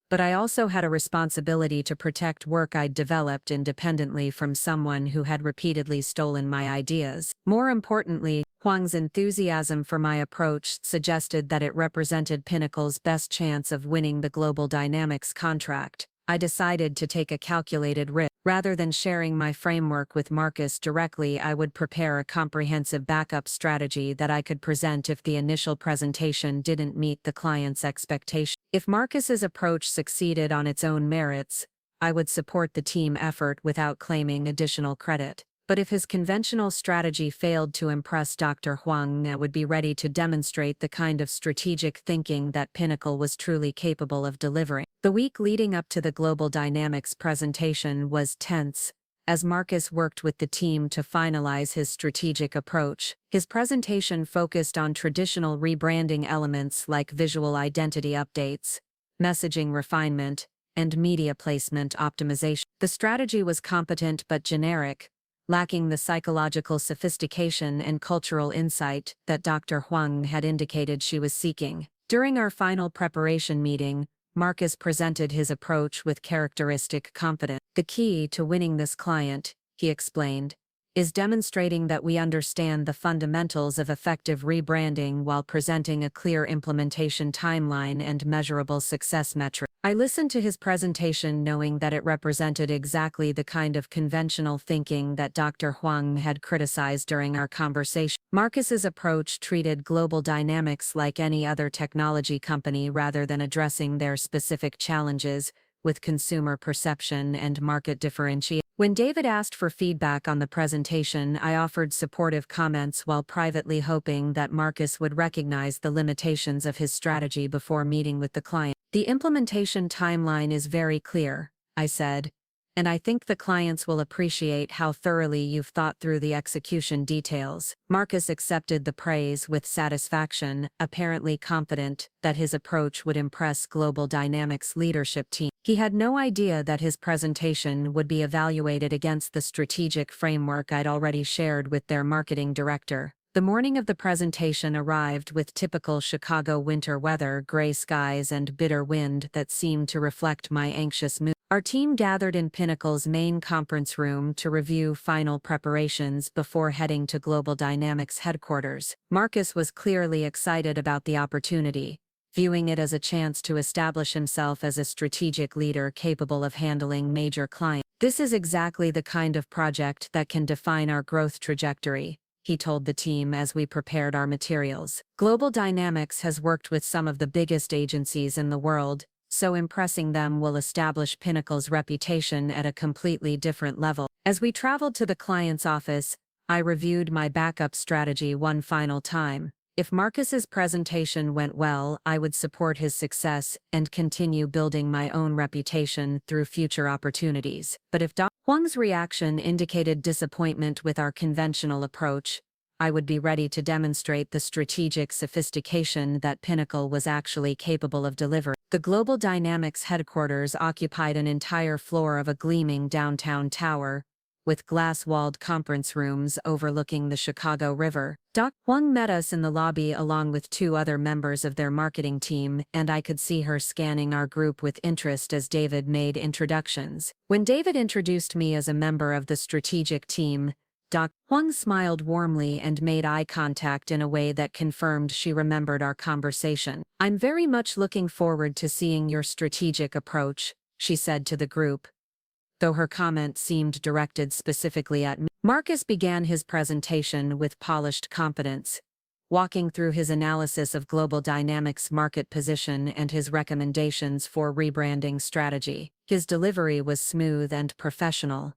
but I also had a responsibility to protect work I'd developed independently from someone who had repeatedly stolen my ideas. More importantly, Huang's enthusiasm for my approach suggested that it represented Pinnacle's best chance of winning the Global Dynamics contract. I decided to take a calculated risk. Rather than sharing my framework with Marcus directly, I would prepare a comprehensive backup strategy that I could present if the initial presentation didn't meet the client's expectations. If Marcus's approach succeeded on its own merits, I would support the team effort without claiming additional credit. But if his conventional strategy failed to impress Dr. Huang, I would be ready to demonstrate the kind of strategic thinking that Pinnacle was truly capable of delivering. The week leading up to the Global Dynamics presentation was tense, as Marcus worked with the team to finalize his strategic approach. His presentation focused on traditional rebranding elements like visual identity updates, messaging refinement, and media placement optimization. The strategy was competent but generic, lacking the psychological sophistication and cultural insight that Dr. Huang had indicated she was seeking. During our final preparation meeting, Marcus presented his approach with characteristic confidence. "The key to winning this client," he explained, is demonstrating that we understand the fundamentals of effective rebranding while presenting a clear implementation timeline and measurable success metrics. I listened to his presentation knowing that it represented exactly the kind of conventional thinking that Dr. Huang had criticized during our conversation. Marcus's approach treated Global Dynamics like any other technology company rather than addressing their specific challenges with consumer perception and market differentiation. When David asked for feedback on the presentation, I offered supportive comments while privately hoping that Marcus would recognize the limitations of his strategy before meeting with the client. The implementation timeline is very clear, I said, and I think the clients will appreciate how thoroughly you've thought through the execution details. Marcus accepted the praise with satisfaction, apparently confident that his approach would impress Global Dynamics' leadership team. He had no idea that his presentation would be evaluated against the strategic framework I'd already shared with their marketing director. The morning of the presentation arrived with typical Chicago winter weather, gray skies and bitter wind that seemed to reflect my anxious mood. Our team gathered in Pinnacle's main conference room to review final preparations before heading to Global Dynamics headquarters. Marcus was clearly excited about the opportunity, viewing it as a chance to establish himself as a strategic leader capable of handling major clients. "This is exactly the kind of project that can define our growth trajectory," he told the team as we prepared our materials. "Global Dynamics has worked with some of the biggest agencies in the world, so impressing them will establish Pinnacle's reputation at a completely different level." As we traveled to the client's office, I reviewed my backup strategy one final time. If Marcus's presentation went well, I would support his success and continue building my own reputation through future opportunities. But if Dr. Huang's reaction indicated disappointment with our conventional approach, I would be ready to demonstrate the strategic sophistication that Pinnacle was actually capable of delivering. The Global Dynamics headquarters occupied an entire floor of a gleaming downtown tower, with glass-walled conference rooms overlooking the Chicago River. Dr. Huang met us in the lobby along with two other members of their marketing team, and I could see her scanning our group with interest as David made introductions. When David introduced me as a member of the strategic team, Dr. Huang smiled warmly and made eye contact in a way that confirmed she remembered our conversation. "I'm very much looking forward to seeing your strategic approach," she said to the group, though her comment seemed directed specifically at me. Marcus began his presentation with polished confidence, walking through his analysis of Global Dynamics' market position and his recommendations for rebranding strategy. His delivery was smooth and professional,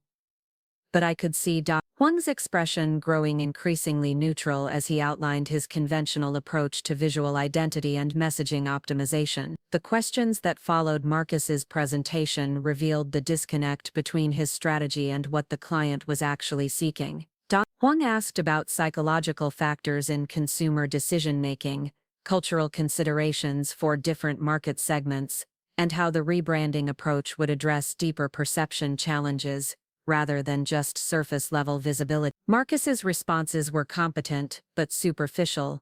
but I could see Dr. Huang's expression growing increasingly neutral as he outlined his conventional approach to visual identity and messaging optimization. The questions that followed Marcus's presentation revealed the disconnect between his strategy and what the client was actually seeking. Dr. Huang asked about psychological factors in consumer decision-making, cultural considerations for different market segments, and how the rebranding approach would address deeper perception challenges, rather than just surface-level visibility. Marcus's responses were competent, but superficial,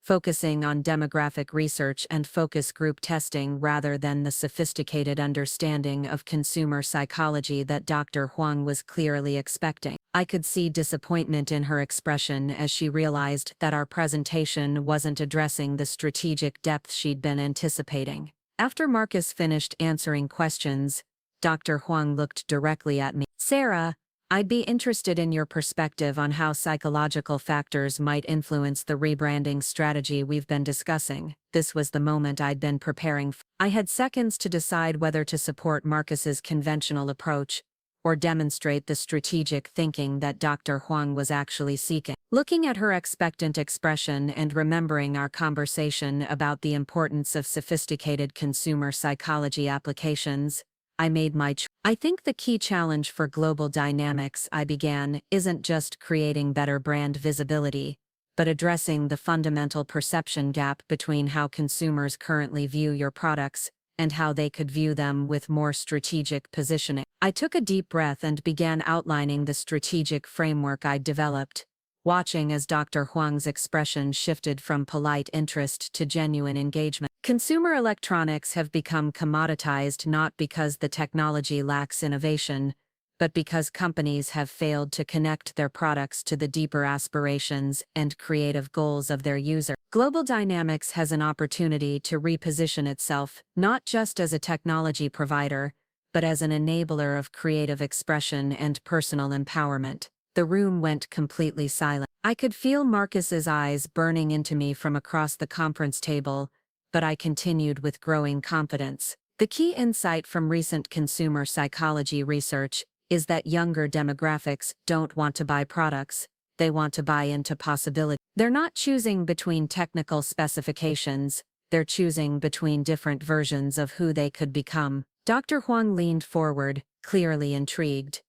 focusing on demographic research and focus group testing rather than the sophisticated understanding of consumer psychology that Dr. Huang was clearly expecting. I could see disappointment in her expression as she realized that our presentation wasn't addressing the strategic depth she'd been anticipating. After Marcus finished answering questions, Dr. Huang looked directly at me. "Sarah, I'd be interested in your perspective on how psychological factors might influence the rebranding strategy we've been discussing." This was the moment I'd been preparing for. I had seconds to decide whether to support Marcus's conventional approach or demonstrate the strategic thinking that Dr. Huang was actually seeking. Looking at her expectant expression and remembering our conversation about the importance of sophisticated consumer psychology applications, I made my choice. "I think the key challenge for Global Dynamics," I began, "isn't just creating better brand visibility, but addressing the fundamental perception gap between how consumers currently view your products and how they could view them with more strategic positioning." I took a deep breath and began outlining the strategic framework I'd developed, watching as Dr. Huang's expression shifted from polite interest to genuine engagement. "Consumer electronics have become commoditized not because the technology lacks innovation, but because companies have failed to connect their products to the deeper aspirations and creative goals of their user. Global Dynamics has an opportunity to reposition itself not just as a technology provider, but as an enabler of creative expression and personal empowerment. The room went completely silent. I could feel Marcus's eyes burning into me from across the conference table, but I continued with growing confidence. The key insight from recent consumer psychology research is that younger demographics don't want to buy products, they want to buy into possibility. They're not choosing between technical specifications, they're choosing between different versions of who they could become. Dr. Huang leaned forward, clearly intrigued.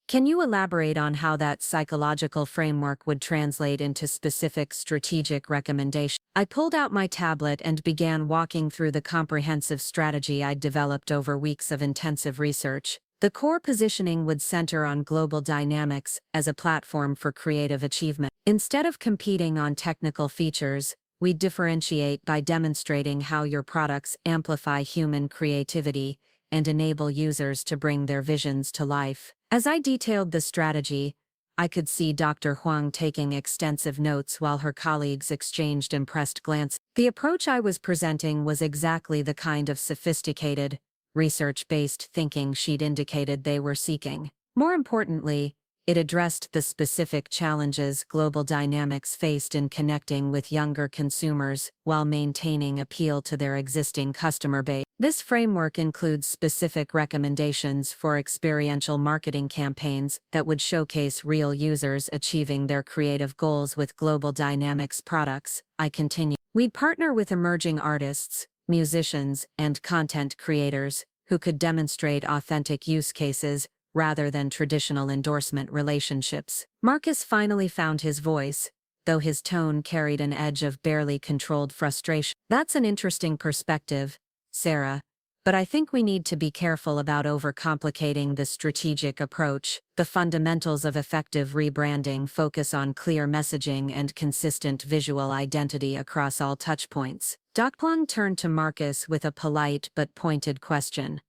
Can you elaborate on how that psychological framework would translate into specific strategic recommendations? I pulled out my tablet and began walking through the comprehensive strategy I'd developed over weeks of intensive research. The core positioning would center on global dynamics as a platform for creative achievement. Instead of competing on technical features, we differentiate by demonstrating how your products amplify human creativity and enable users to bring their visions to life. As I detailed the strategy, I could see Dr. Huang taking extensive notes while her colleagues exchanged impressed glances. The approach I was presenting was exactly the kind of sophisticated, research-based thinking she'd indicated they were seeking. More importantly, it addressed the specific challenges Global Dynamics faced in connecting with younger consumers while maintaining appeal to their existing customer base. This framework includes specific recommendations for experiential marketing campaigns that would showcase real users achieving their creative goals with Global Dynamics products. I continue. We'd partner with emerging artists, musicians, and content creators who could demonstrate authentic use cases rather than traditional endorsement relationships. Marcus finally found his voice, though his tone carried an edge of barely controlled frustration. That's an interesting perspective, Sarah, but I think we need to be careful about overcomplicating the strategic approach. The fundamentals of effective rebranding focus on clear messaging and consistent visual identity across all touchpoints. Dr. Huang turned to Marcus with a polite but pointed question.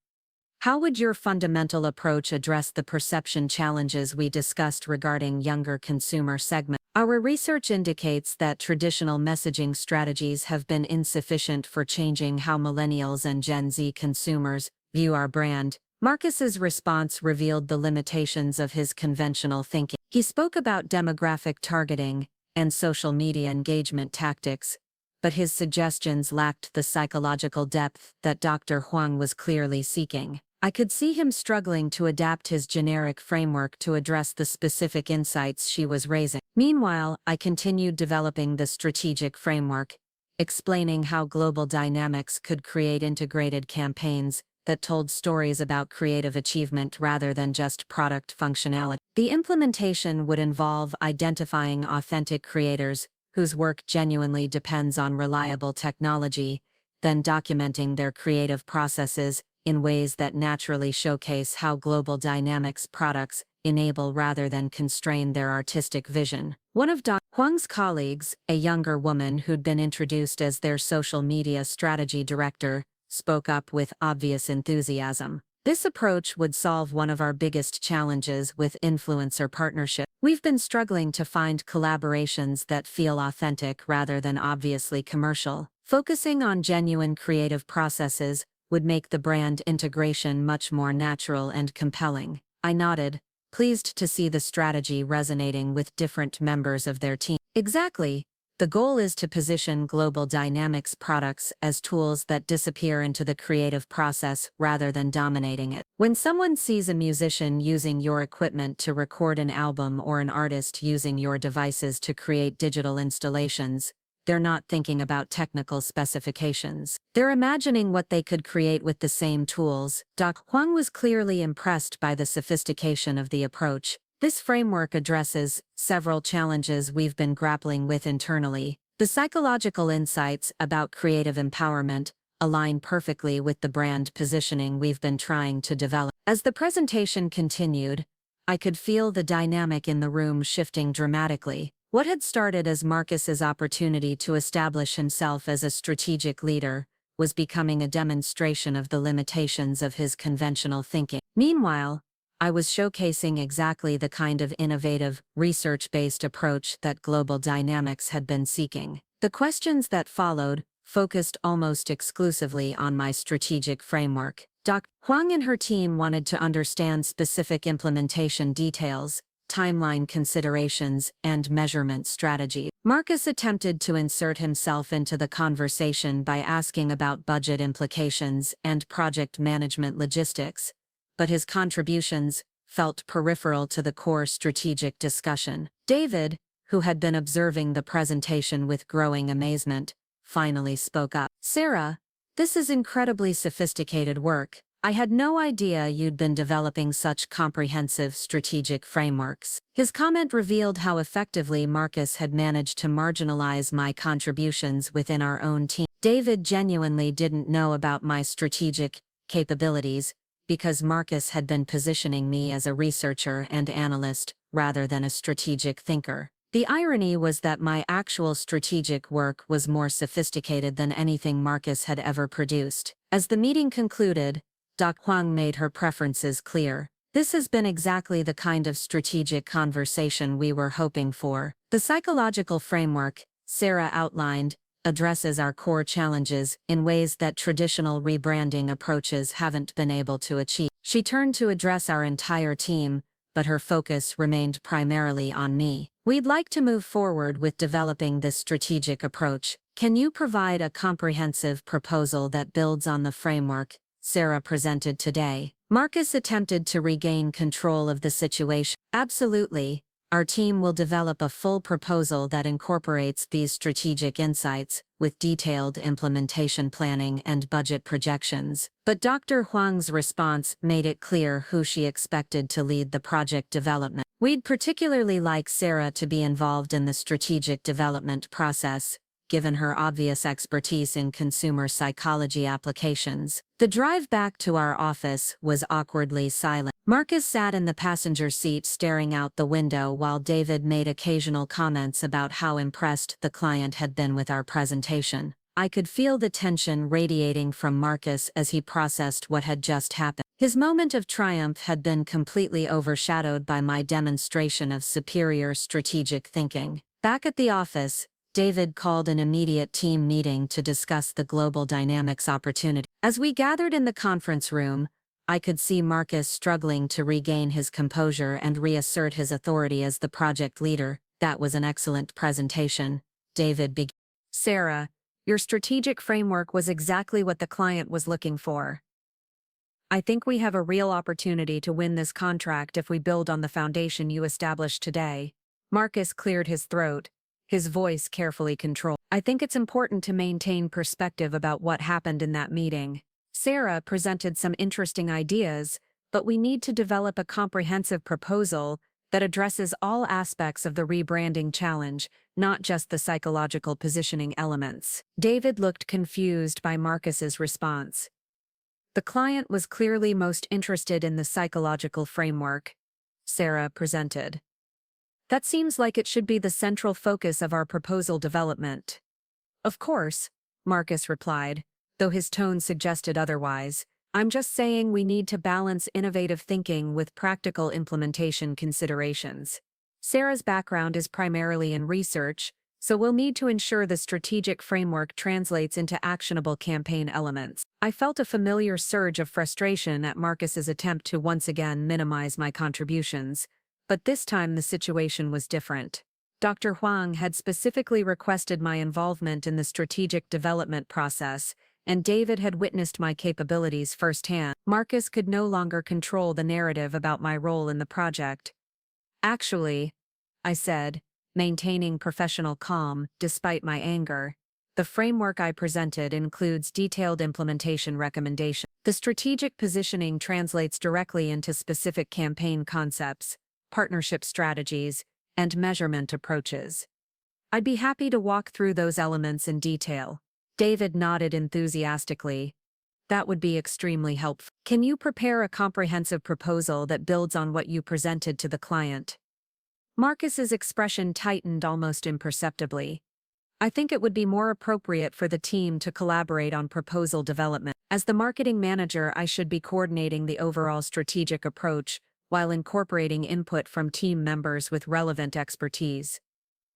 How would your fundamental approach address the perception challenges we discussed regarding younger consumer segments? Our research indicates that traditional messaging strategies have been insufficient for changing how millennials and Gen Z consumers view our brand. Marcus's response revealed the limitations of his conventional thinking. He spoke about demographic targeting and social media engagement tactics, but his suggestions lacked the psychological depth that Dr. Huang was clearly seeking. I could see him struggling to adapt his generic framework to address the specific insights she was raising. Meanwhile, I continued developing the strategic framework, explaining how Global Dynamics could create integrated campaigns that told stories about creative achievement rather than just product functionality. The implementation would involve identifying authentic creators whose work genuinely depends on reliable technology, then documenting their creative processes in ways that naturally showcase how Global Dynamics products enable rather than constrain their artistic vision. One of Dr. Huang's colleagues, a younger woman who'd been introduced as their social media strategy director, spoke up with obvious enthusiasm. This approach would solve one of our biggest challenges with influencer partnership. We've been struggling to find collaborations that feel authentic rather than obviously commercial. Focusing on genuine creative processes would make the brand integration much more natural and compelling. I nodded, pleased to see the strategy resonating with different members of their team. Exactly. The goal is to position Global Dynamics products as tools that disappear into the creative process rather than dominating it. When someone sees a musician using your equipment to record an album or an artist using your devices to create digital installations, they're not thinking about technical specifications. They're imagining what they could create with the same tools. Dr. Huang was clearly impressed by the sophistication of the approach. This framework addresses several challenges we've been grappling with internally. The psychological insights about creative empowerment align perfectly with the brand positioning we've been trying to develop. As the presentation continued, I could feel the dynamic in the room shifting dramatically. What had started as Marcus's opportunity to establish himself as a strategic leader was becoming a demonstration of the limitations of his conventional thinking. Meanwhile, I was showcasing exactly the kind of innovative, research-based approach that Global Dynamics had been seeking. The questions that followed focused almost exclusively on my strategic framework. Dr. Huang and her team wanted to understand specific implementation details, timeline considerations, and measurement strategy. Marcus attempted to insert himself into the conversation by asking about budget implications and project management logistics, but his contributions felt peripheral to the core strategic discussion. David, who had been observing the presentation with growing amazement, finally spoke up. "Sarah, this is incredibly sophisticated work. I had no idea you'd been developing such comprehensive strategic frameworks." His comment revealed how effectively Marcus had managed to marginalize my contributions within our own team. David genuinely didn't know about my strategic capabilities because Marcus had been positioning me as a researcher and analyst rather than a strategic thinker. The irony was that my actual strategic work was more sophisticated than anything Marcus had ever produced. As the meeting concluded, Dr. Huang made her preferences clear. "This has been exactly the kind of strategic conversation we were hoping for. The psychological framework Sarah outlined addresses our core challenges in ways that traditional rebranding approaches haven't been able to achieve." She turned to address our entire team, but her focus remained primarily on me. "We'd like to move forward with developing this strategic approach. Can you provide a comprehensive proposal that builds on the framework Sarah presented today?" Marcus attempted to regain control of the situation. "Absolutely. Our team will develop a full proposal that incorporates these strategic insights, with detailed implementation planning and budget projections." But Dr. Huang's response made it clear who she expected to lead the project development. "We'd particularly like Sarah to be involved in the strategic development process, given her obvious expertise in consumer psychology applications." The drive back to our office was awkwardly silent. Marcus sat in the passenger seat staring out the window while David made occasional comments about how impressed the client had been with our presentation. I could feel the tension radiating from Marcus as he processed what had just happened. His moment of triumph had been completely overshadowed by my demonstration of superior strategic thinking. Back at the office, David called an immediate team meeting to discuss the Global Dynamics opportunity. As we gathered in the conference room, I could see Marcus struggling to regain his composure and reassert his authority as the project leader. "That was an excellent presentation," David began. "Sarah, your strategic framework was exactly what the client was looking for. I think we have a real opportunity to win this contract if we build on the foundation you established today." Marcus cleared his throat, his voice carefully controlled. "I think it's important to maintain perspective about what happened in that meeting. Sarah presented some interesting ideas, but we need to develop a comprehensive proposal that addresses all aspects of the rebranding challenge, not just the psychological positioning elements." David looked confused by Marcus's response. The client was clearly most interested in the psychological framework Sarah presented. "That seems like it should be the central focus of our proposal development." "Of course," Marcus replied, though his tone suggested otherwise. "I'm just saying we need to balance innovative thinking with practical implementation considerations. Sarah's background is primarily in research, so we'll need to ensure the strategic framework translates into actionable campaign elements." I felt a familiar surge of frustration at Marcus's attempt to once again minimize my contributions, but this time the situation was different. Dr. Huang had specifically requested my involvement in the strategic development process, and David had witnessed my capabilities firsthand. Marcus could no longer control the narrative about my role in the project. "Actually," I said, maintaining professional calm despite my anger, "the framework I presented includes detailed implementation recommendations. The strategic positioning translates directly into specific campaign concepts, partnership strategies, and measurement approaches. I'd be happy to walk through those elements in detail." David nodded enthusiastically. "That would be extremely helpful. Can you prepare a comprehensive proposal that builds on what you presented to the client?" Marcus's expression tightened almost imperceptibly. "I think it would be more appropriate for the team to collaborate on proposal development. As the marketing manager, I should be coordinating the overall strategic approach while incorporating input from team members with relevant expertise.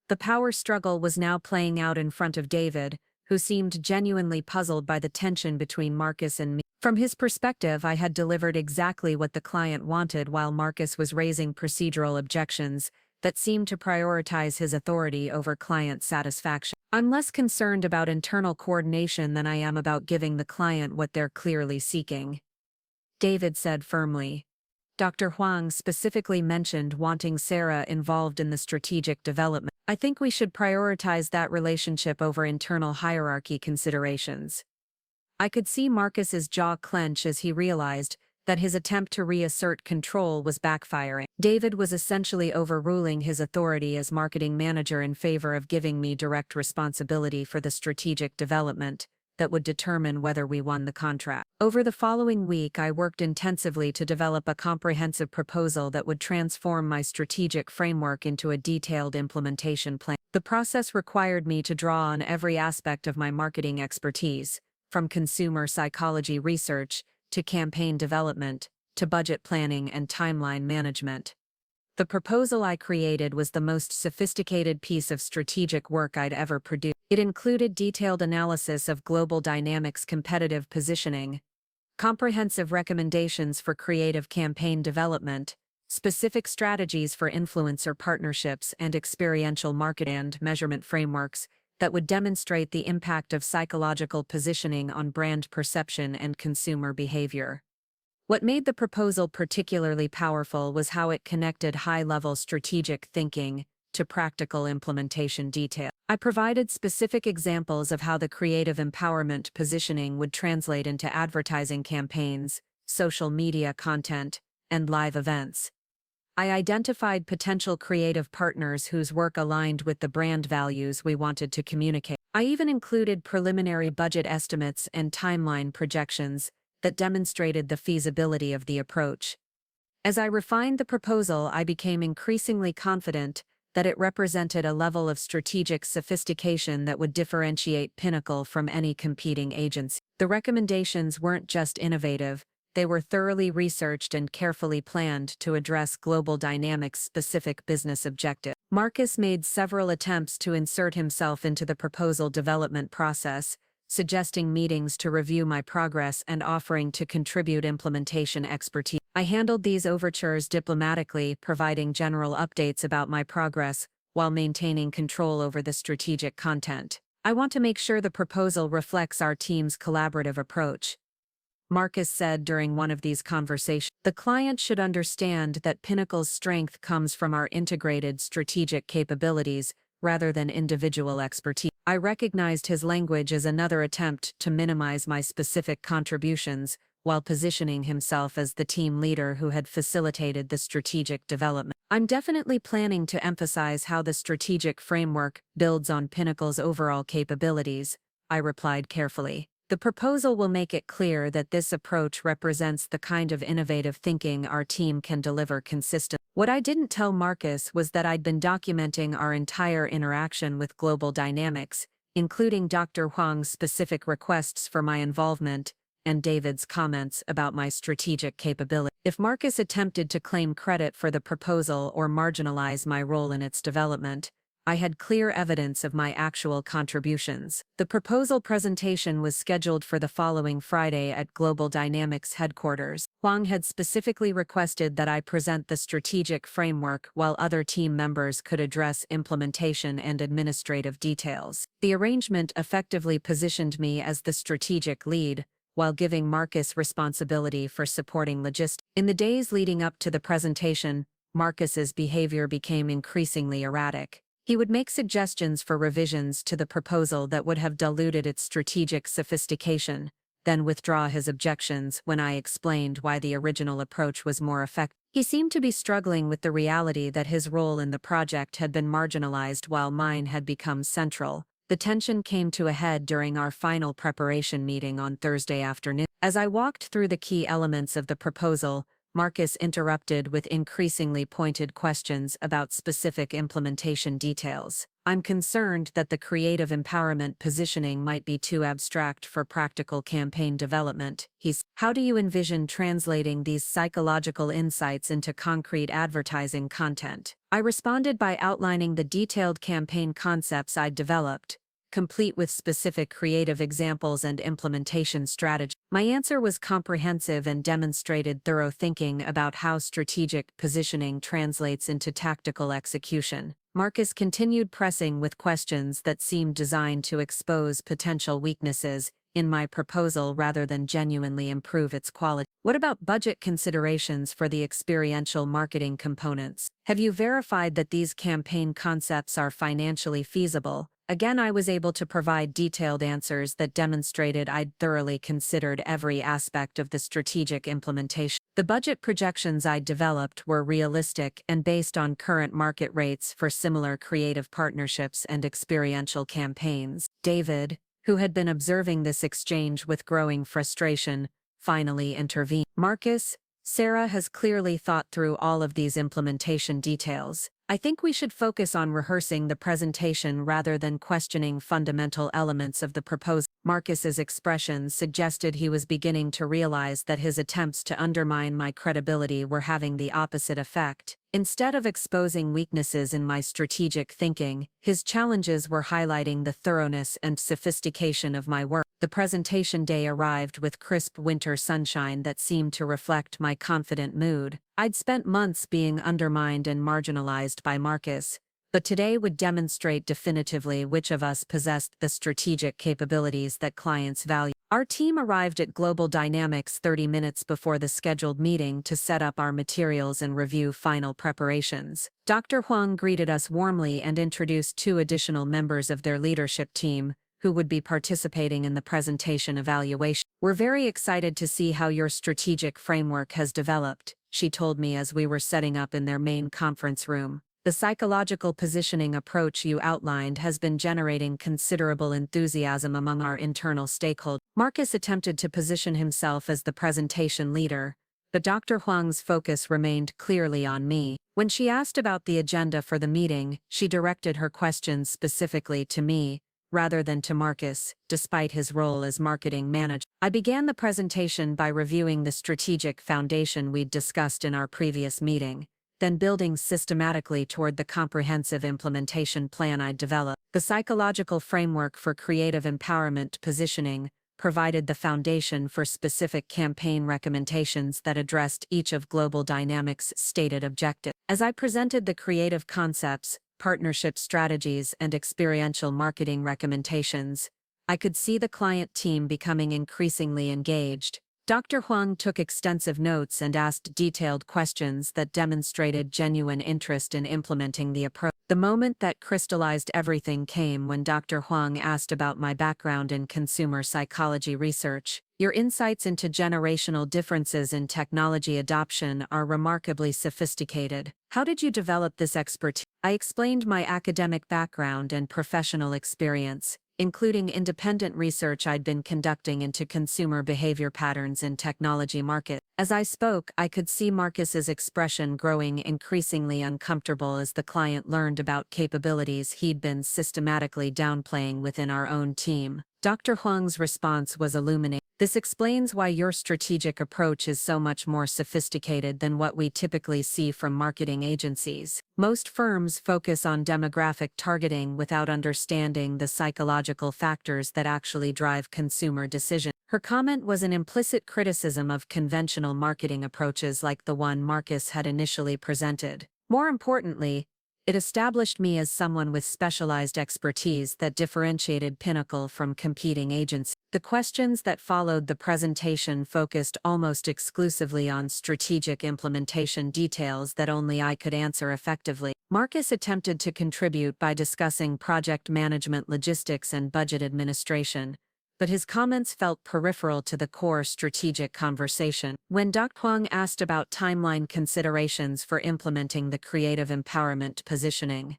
The power struggle was now playing out in front of David, who seemed genuinely puzzled by the tension between Marcus and me. From his perspective, I had delivered exactly what the client wanted while Marcus was raising procedural objections that seemed to prioritize his authority over client satisfaction. I'm less concerned about internal coordination than I am about giving the client what they're clearly seeking, David said firmly. Dr. Huang specifically mentioned wanting Sarah involved in the strategic development. I think we should prioritize that relationship over internal hierarchy considerations. I could see Marcus's jaw clench as he realized that his attempt to reassert control was backfiring. David was essentially overruling his authority as marketing manager in favor of giving me direct responsibility for the strategic development that would determine whether we won the contract. Over the following week, I worked intensively to develop a comprehensive proposal that would transform my strategic framework into a detailed implementation plan. The process required me to draw on every aspect of my marketing expertise, from consumer psychology research to campaign development to budget planning and timeline management. The proposal I created was the most sophisticated piece of strategic work I'd ever produced. It included detailed analysis of global dynamics competitive positioning, comprehensive recommendations for creative campaign development, specific strategies for influencer partnerships, and experiential market and measurement frameworks that would demonstrate the impact of psychological positioning on brand perception and consumer behavior. What made the proposal particularly powerful was how it connected high-level strategic thinking to practical implementation detail. I provided specific examples of how the creative empowerment positioning would translate into advertising campaigns, social media content, and live events. I identified potential creative partners whose work aligned with the brand values we wanted to communicate. I even included preliminary budget estimates and timeline projections that demonstrated the feasibility of the approach. As I refined the proposal, I became increasingly confident that it represented a level of strategic sophistication that would differentiate Pinnacle from any competing agency. The recommendations weren't just innovative, they were thoroughly researched and carefully planned to address global dynamics-specific business objectives. Marcus made several attempts to insert himself into the proposal development process, suggesting meetings to review my progress and offering to contribute implementation expertise. I handled these overtures diplomatically, providing general updates about my progress while maintaining control over the strategic content. I want to make sure the proposal reflects our team's collaborative approach, Marcus said during one of these conversations. The client should understand that Pinnacle's strength comes from our integrated strategic capabilities rather than individual expertise. I recognized his language as another attempt to minimize my specific contributions while positioning himself as the team leader who had facilitated the strategic development. I'm definitely planning to emphasize how the strategic framework builds on Pinnacle's overall capabilities, I replied carefully. The proposal will make it clear that this approach represents the kind of innovative thinking our team can deliver consistently. What I didn't tell Marcus was that I'd been documenting our entire interaction with Global Dynamics, including Dr. Huang's specific requests for my involvement and David's comments about my strategic capability. If Marcus attempted to claim credit for the proposal or marginalize my role in its development, I had clear evidence of my actual contributions. The proposal presentation was scheduled for the following Friday at Global Dynamics headquarters. Huang had specifically requested that I present the strategic framework while other team members could address implementation and administrative details. The arrangement effectively positioned me as the strategic lead, while giving Marcus responsibility for supporting logistics. In the days leading up to the presentation, Marcus's behavior became increasingly erratic. He would make suggestions for revisions to the proposal that would have diluted its strategic sophistication, then withdraw his objections when I explained why the original approach was more effective. He seemed to be struggling with the reality that his role in the project had been marginalized while mine had become central. The tension came to a head during our final preparation meeting on Thursday afternoon. As I walked through the key elements of the proposal, Marcus interrupted with increasingly pointed questions about specific implementation details. I'm concerned that the creative empowerment positioning might be too abstract for practical campaign development. How do you envision translating these psychological insights into concrete advertising content? I responded by outlining the detailed campaign concepts I'd developed, complete with specific creative examples and implementation strategy. My answer was comprehensive and demonstrated thorough thinking about how strategic positioning translates into tactical execution. Marcus continued pressing with questions that seemed designed to expose potential weaknesses in my proposal rather than genuinely improve its quality. What about budget considerations for the experiential marketing components? Have you verified that these campaign concepts are financially feasible? Again, I was able to provide detailed answers that demonstrated I'd thoroughly considered every aspect of the strategic implementation. The budget projections I'd developed were realistic and based on current market rates for similar creative partnerships and experiential campaigns. David, who had been observing this exchange with growing frustration, finally intervened. Marcus, Sarah has clearly thought through all of these implementation details. I think we should focus on rehearsing the presentation rather than questioning fundamental elements of the proposal. Marcus's expressions suggested he was beginning to realize that his attempts to undermine my credibility were having the opposite effect. Instead of exposing weaknesses in my strategic thinking, his challenges were highlighting the thoroughness and sophistication of my work. The presentation day arrived with crisp winter sunshine that seemed to reflect my confident mood. I'd spent months being undermined and marginalized by Marcus, but today would demonstrate definitively which of us possessed the strategic capabilities that clients value. Our team arrived at Global Dynamics 30 minutes before the scheduled meeting to set up our materials and review final preparations. Dr. Huang greeted us warmly and introduced 2 additional members of their leadership team, who would be participating in the presentation evaluation. We're very excited to see how your strategic framework has developed, she told me as we were setting up in their main conference room. The psychological positioning approach you outlined has been generating considerable enthusiasm among our internal stakeholders. Marcus attempted to position himself as the presentation leader, but Dr. Huang's focus remained clearly on me. When she asked about the agenda for the meeting, she directed her questions specifically to me, rather than to Marcus, despite his role as marketing manager. I began the presentation by reviewing the strategic foundation we'd discussed in our previous meeting, then building systematically toward the comprehensive implementation plan I'd developed. The psychological framework for creative empowerment positioning provided the foundation for specific campaign recommendations that addressed each of Global Dynamics' stated objectives. As I presented the creative concepts, partnership strategies, and experiential marketing recommendations, I could see the client team becoming increasingly engaged. Dr. Huang took extensive notes and asked detailed questions that demonstrated genuine interest in implementing the approach. The moment that crystallized everything came when Dr. Huang asked about my background in consumer psychology research. Your insights into generational differences in technology adoption are remarkably sophisticated. How did you develop this expertise? I explained my academic background and professional experience, including independent research I'd been conducting into consumer behavior patterns in technology markets. As I spoke, I could see Marcus's expression growing increasingly uncomfortable as the client learned about capabilities he'd been systematically downplaying within our own team. Dr. Huang's response was illuminating. This explains why your strategic approach is so much more sophisticated than what we typically see from marketing agencies. Most firms focus on demographic targeting without understanding the psychological factors that actually drive consumer decisions. Her comment was an implicit criticism of conventional marketing approaches like the one Marcus had initially presented. More importantly, it established me as someone with specialized expertise that differentiated Pinnacle from competing agencies. The questions that followed the presentation focused almost exclusively on strategic implementation details that only I could answer effectively. Marcus attempted to contribute by discussing project management, logistics, and budget administration, but his comments felt peripheral to the core strategic conversation. When Dr. Huang asked about timeline considerations for implementing the creative empowerment positioning,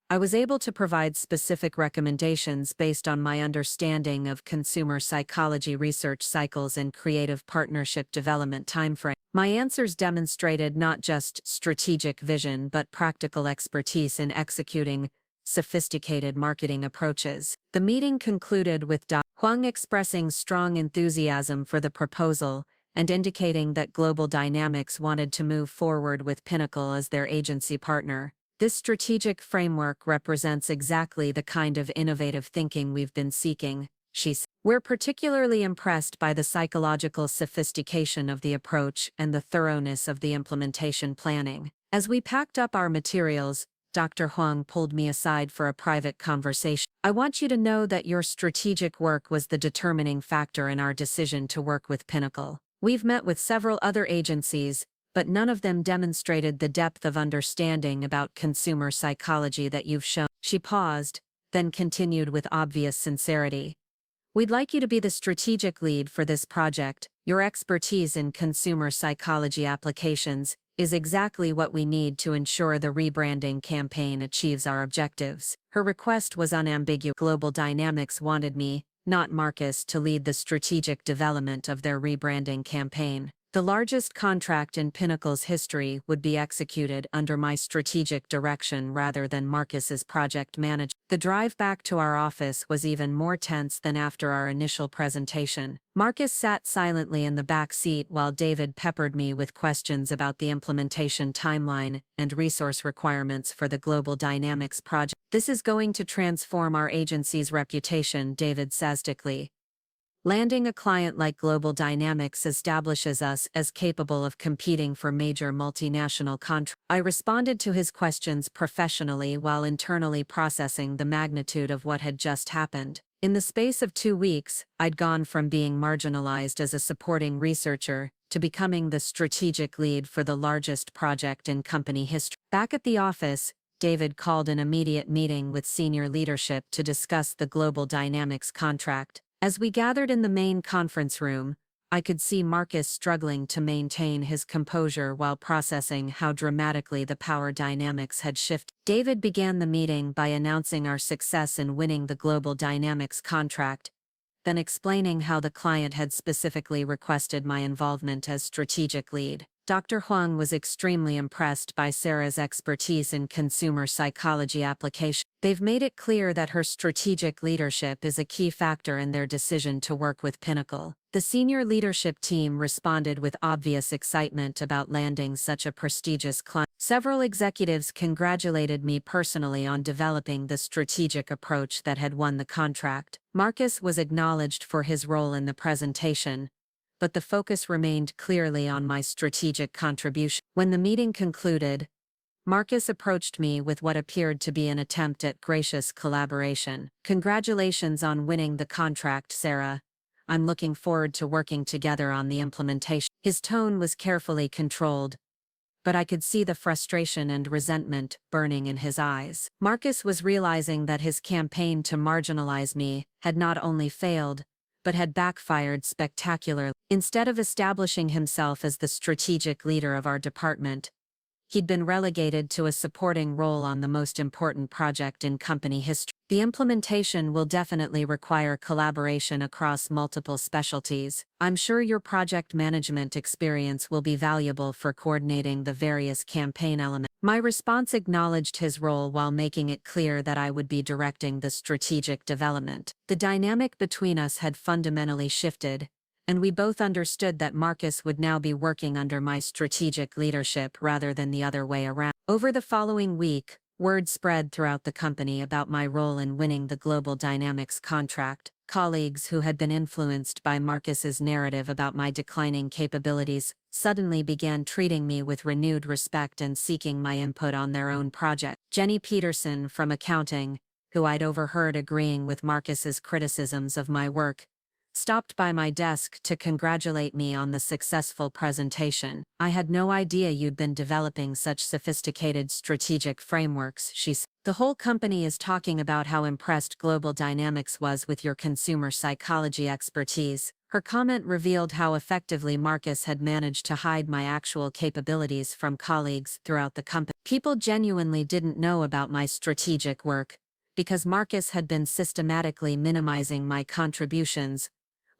I was able to provide specific recommendations based on my understanding of consumer psychology research cycles and creative partnership development timeframe. My answers demonstrated not just strategic vision but practical expertise in executing sophisticated marketing approaches. The meeting concluded with Dr. Huang expressing strong enthusiasm for the proposal and indicating that Global Dynamics wanted to move forward with Pinnacle as their agency partner. This strategic framework represents exactly the kind of innovative thinking we've been seeking, she said. We're particularly impressed by the psychological sophistication of the approach and the thoroughness of the implementation planning. As we packed up our materials, Dr. Huang pulled me aside for a private conversation. I want you to know that your strategic work was the determining factor in our decision to work with Pinnacle. We've met with several other agencies, but none of them demonstrated the depth of understanding about consumer psychology that you've shown. She paused, then continued with obvious sincerity. We'd like you to be the strategic lead for this project. Your expertise in consumer psychology applications is exactly what we need to ensure the rebranding campaign achieves our objectives. Her request was unambiguous. Global Dynamics wanted me, not Marcus, to lead the strategic development of their rebranding campaign. The largest contract in Pinnacle's history would be executed under my strategic direction rather than Marcus's project manager. The drive back to our office was even more tense than after our initial presentation. Marcus sat silently in the back seat while David peppered me with questions about the implementation timeline and resource requirements for the Global Dynamics project. This is going to transform our agency's reputation, David sarcastically. Landing a client like Global Dynamics establishes us as capable of competing for major multinational contracts. I responded to his questions professionally while internally processing the magnitude of what had just happened. In the space of 2 weeks, I'd gone from being marginalized as a supporting researcher to becoming the strategic lead for the largest project in company history. Back at the office, David called an immediate meeting with senior leadership to discuss the Global Dynamics contract. As we gathered in the main conference room, I could see Marcus struggling to maintain his composure while processing how dramatically the power dynamics had shifted. David began the meeting by announcing our success in winning the Global Dynamics contract, then explaining how the client had specifically requested my involvement as strategic lead. Dr. Huang was extremely impressed by Sarah's expertise in consumer psychology application. They've made it clear that her strategic leadership is a key factor in their decision to work with Pinnacle. The senior leadership team responded with obvious excitement about landing such a prestigious client. Several executives congratulated me personally on developing the strategic approach that had won the contract. Marcus was acknowledged for his role in the presentation, but the focus remained clearly on my strategic contribution. When the meeting concluded, Marcus approached me with what appeared to be an attempt at gracious collaboration. Congratulations on winning the contract, Sarah. I'm looking forward to working together on the implementation. His tone was carefully controlled, but I could see the frustration and resentment burning in his eyes. Marcus was realizing that his campaign to marginalize me had not only failed, but had backfired spectacularly. Instead of establishing himself as the strategic leader of our department, he'd been relegated to a supporting role on the most important project in company history. The implementation will definitely require collaboration across multiple specialties. I'm sure your project management experience will be valuable for coordinating the various campaign elements. My response acknowledged his role while making it clear that I would be directing the strategic development. The dynamic between us had fundamentally shifted, and we both understood that Marcus would now be working under my strategic leadership rather than the other way around. Over the following week, word spread throughout the company about my role in winning the Global Dynamics contract. Colleagues who had been influenced by Marcus's narrative about my declining capabilities suddenly began treating me with renewed respect and seeking my input on their own project. Jenny Peterson from accounting, who I'd overheard agreeing with Marcus's criticisms of my work, stopped by my desk to congratulate me on the successful presentation. I had no idea you'd been developing such sophisticated strategic frameworks, she said. The whole company is talking about how impressed Global Dynamics was with your consumer psychology expertise. Her comment revealed how effectively Marcus had managed to hide my actual capabilities from colleagues throughout the company. People genuinely didn't know about my strategic work, because Marcus had been systematically minimizing my contributions,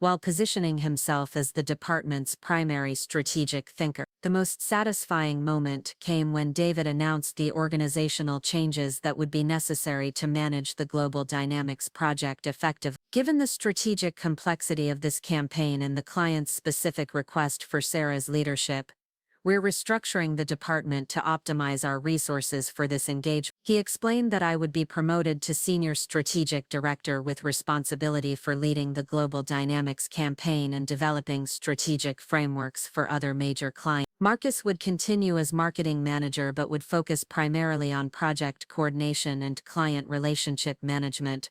while positioning himself as the department's primary strategic thinker. The most satisfying moment came when David announced the organizational changes that would be necessary to manage the Global Dynamics project effectively. Given the strategic complexity of this campaign and the client's specific request for Sarah's leadership, we're restructuring the department to optimize our resources for this engagement. He explained that I would be promoted to Senior Strategic Director with responsibility for leading the Global Dynamics campaign and developing strategic frameworks for other major clients. Marcus would continue as Marketing Manager but would focus primarily on project coordination and client relationship management,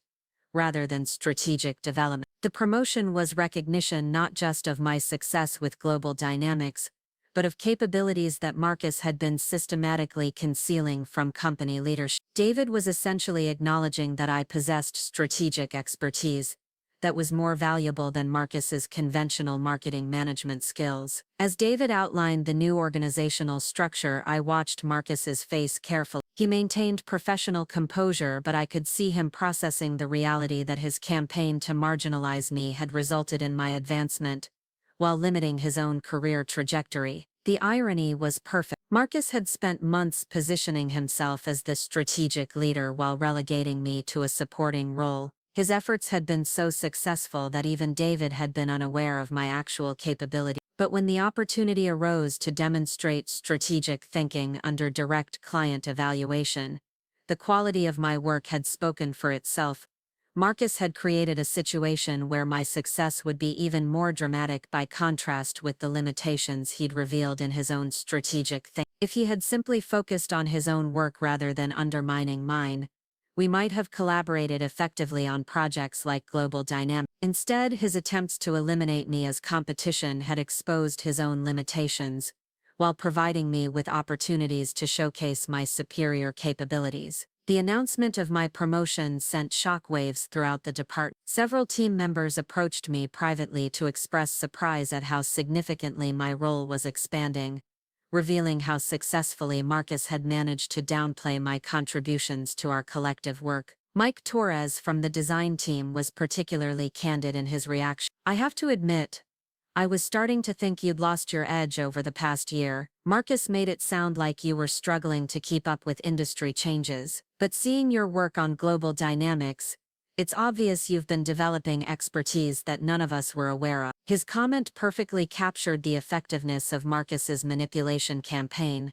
rather than strategic development. The promotion was recognition not just of my success with Global Dynamics, but of capabilities that Marcus had been systematically concealing from company leadership. David was essentially acknowledging that I possessed strategic expertise that was more valuable than Marcus's conventional marketing management skills. As David outlined the new organizational structure, I watched Marcus's face carefully. He maintained professional composure, but I could see him processing the reality that his campaign to marginalize me had resulted in my advancement, while limiting his own career trajectory. The irony was perfect. Marcus had spent months positioning himself as the strategic leader while relegating me to a supporting role. His efforts had been so successful that even David had been unaware of my actual capability. But when the opportunity arose to demonstrate strategic thinking under direct client evaluation, the quality of my work had spoken for itself. Marcus had created a situation where my success would be even more dramatic by contrast with the limitations he'd revealed in his own strategic thinking. If he had simply focused on his own work rather than undermining mine, we might have collaborated effectively on projects like Global Dynamics. Instead, his attempts to eliminate me as competition had exposed his own limitations, while providing me with opportunities to showcase my superior capabilities. The announcement of my promotion sent shockwaves throughout the department. Several team members approached me privately to express surprise at how significantly my role was expanding, revealing how successfully Marcus had managed to downplay my contributions to our collective work. Mike Torres from the design team was particularly candid in his reaction. "I have to admit, I was starting to think you'd lost your edge over the past year. Marcus made it sound like you were struggling to keep up with industry changes. But seeing your work on Global Dynamics, it's obvious you've been developing expertise that none of us were aware of." His comment perfectly captured the effectiveness of Marcus's manipulation campaign.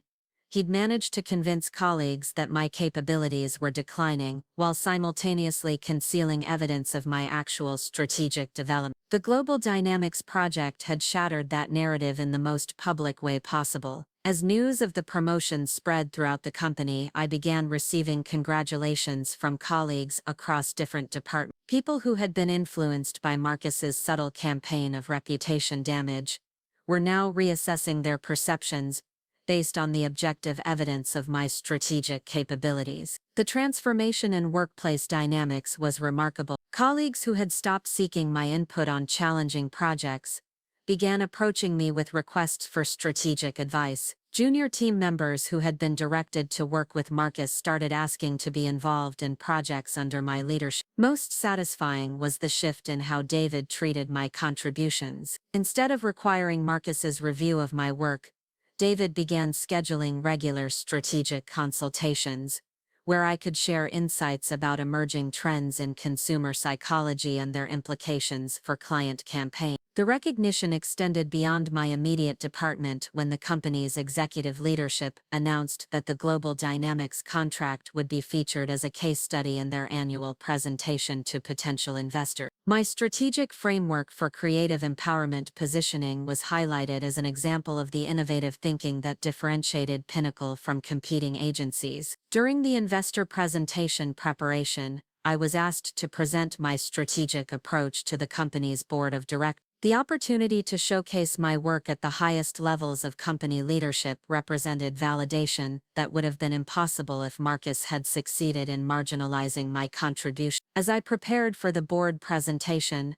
He'd managed to convince colleagues that my capabilities were declining, while simultaneously concealing evidence of my actual strategic development. The Global Dynamics project had shattered that narrative in the most public way possible. As news of the promotion spread throughout the company, I began receiving congratulations from colleagues across different departments. People who had been influenced by Marcus's subtle campaign of reputation damage were now reassessing their perceptions based on the objective evidence of my strategic capabilities. The transformation in workplace dynamics was remarkable. Colleagues who had stopped seeking my input on challenging projects began approaching me with requests for strategic advice. Junior team members who had been directed to work with Marcus started asking to be involved in projects under my leadership. Most satisfying was the shift in how David treated my contributions. Instead of requiring Marcus's review of my work, David began scheduling regular strategic consultations, where I could share insights about emerging trends in consumer psychology and their implications for client campaigns. The recognition extended beyond my immediate department when the company's executive leadership announced that the Global Dynamics contract would be featured as a case study in their annual presentation to potential investors. My strategic framework for creative empowerment positioning was highlighted as an example of the innovative thinking that differentiated Pinnacle from competing agencies. During the investor presentation preparation, I was asked to present my strategic approach to the company's board of directors. The opportunity to showcase my work at the highest levels of company leadership represented validation that would have been impossible if Marcus had succeeded in marginalizing my contribution. As I prepared for the board presentation,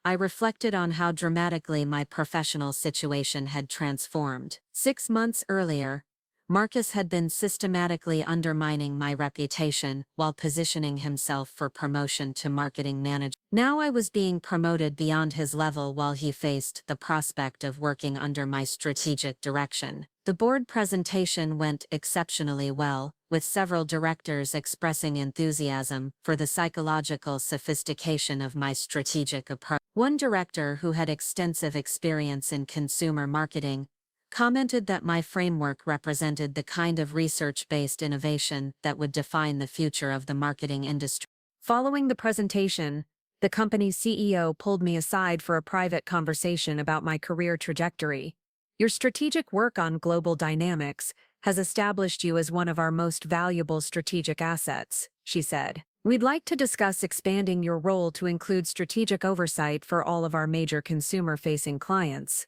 I reflected on how dramatically my professional situation had transformed. 6 months earlier, Marcus had been systematically undermining my reputation while positioning himself for promotion to marketing manager. Now I was being promoted beyond his level while he faced the prospect of working under my strategic direction. The board presentation went exceptionally well, with several directors expressing enthusiasm for the psychological sophistication of my strategic approach. One director, who had extensive experience in consumer marketing, commented that my framework represented the kind of research-based innovation that would define the future of the marketing industry. Following the presentation, the company's CEO pulled me aside for a private conversation about my career trajectory. Your strategic work on global dynamics has established you as one of our most valuable strategic assets, she said. We'd like to discuss expanding your role to include strategic oversight for all of our major consumer-facing clients.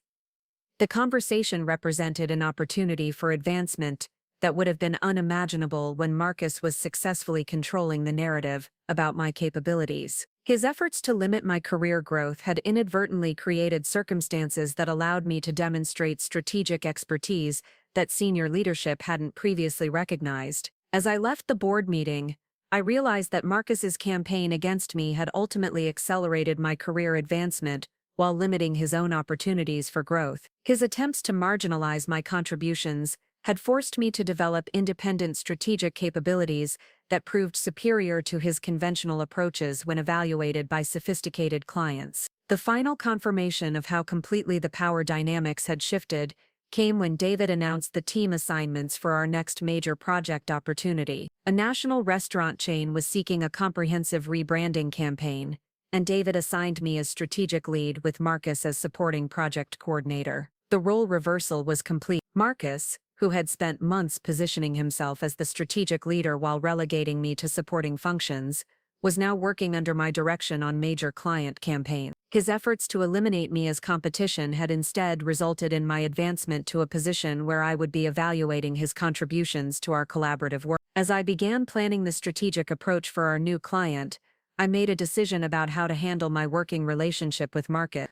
The conversation represented an opportunity for advancement that would have been unimaginable when Marcus was successfully controlling the narrative about my capabilities. His efforts to limit my career growth had inadvertently created circumstances that allowed me to demonstrate strategic expertise that senior leadership hadn't previously recognized. As I left the board meeting, I realized that Marcus's campaign against me had ultimately accelerated my career advancement while limiting his own opportunities for growth. His attempts to marginalize my contributions had forced me to develop independent strategic capabilities that proved superior to his conventional approaches when evaluated by sophisticated clients. The final confirmation of how completely the power dynamics had shifted came when David announced the team assignments for our next major project opportunity. A national restaurant chain was seeking a comprehensive rebranding campaign, and David assigned me as strategic lead with Marcus as supporting project coordinator. The role reversal was complete. Marcus, who had spent months positioning himself as the strategic leader while relegating me to supporting functions, was now working under my direction on major client campaigns. His efforts to eliminate me as competition had instead resulted in my advancement to a position where I would be evaluating his contributions to our collaborative work. As I began planning the strategic approach for our new client, I made a decision about how to handle my working relationship with Marcus.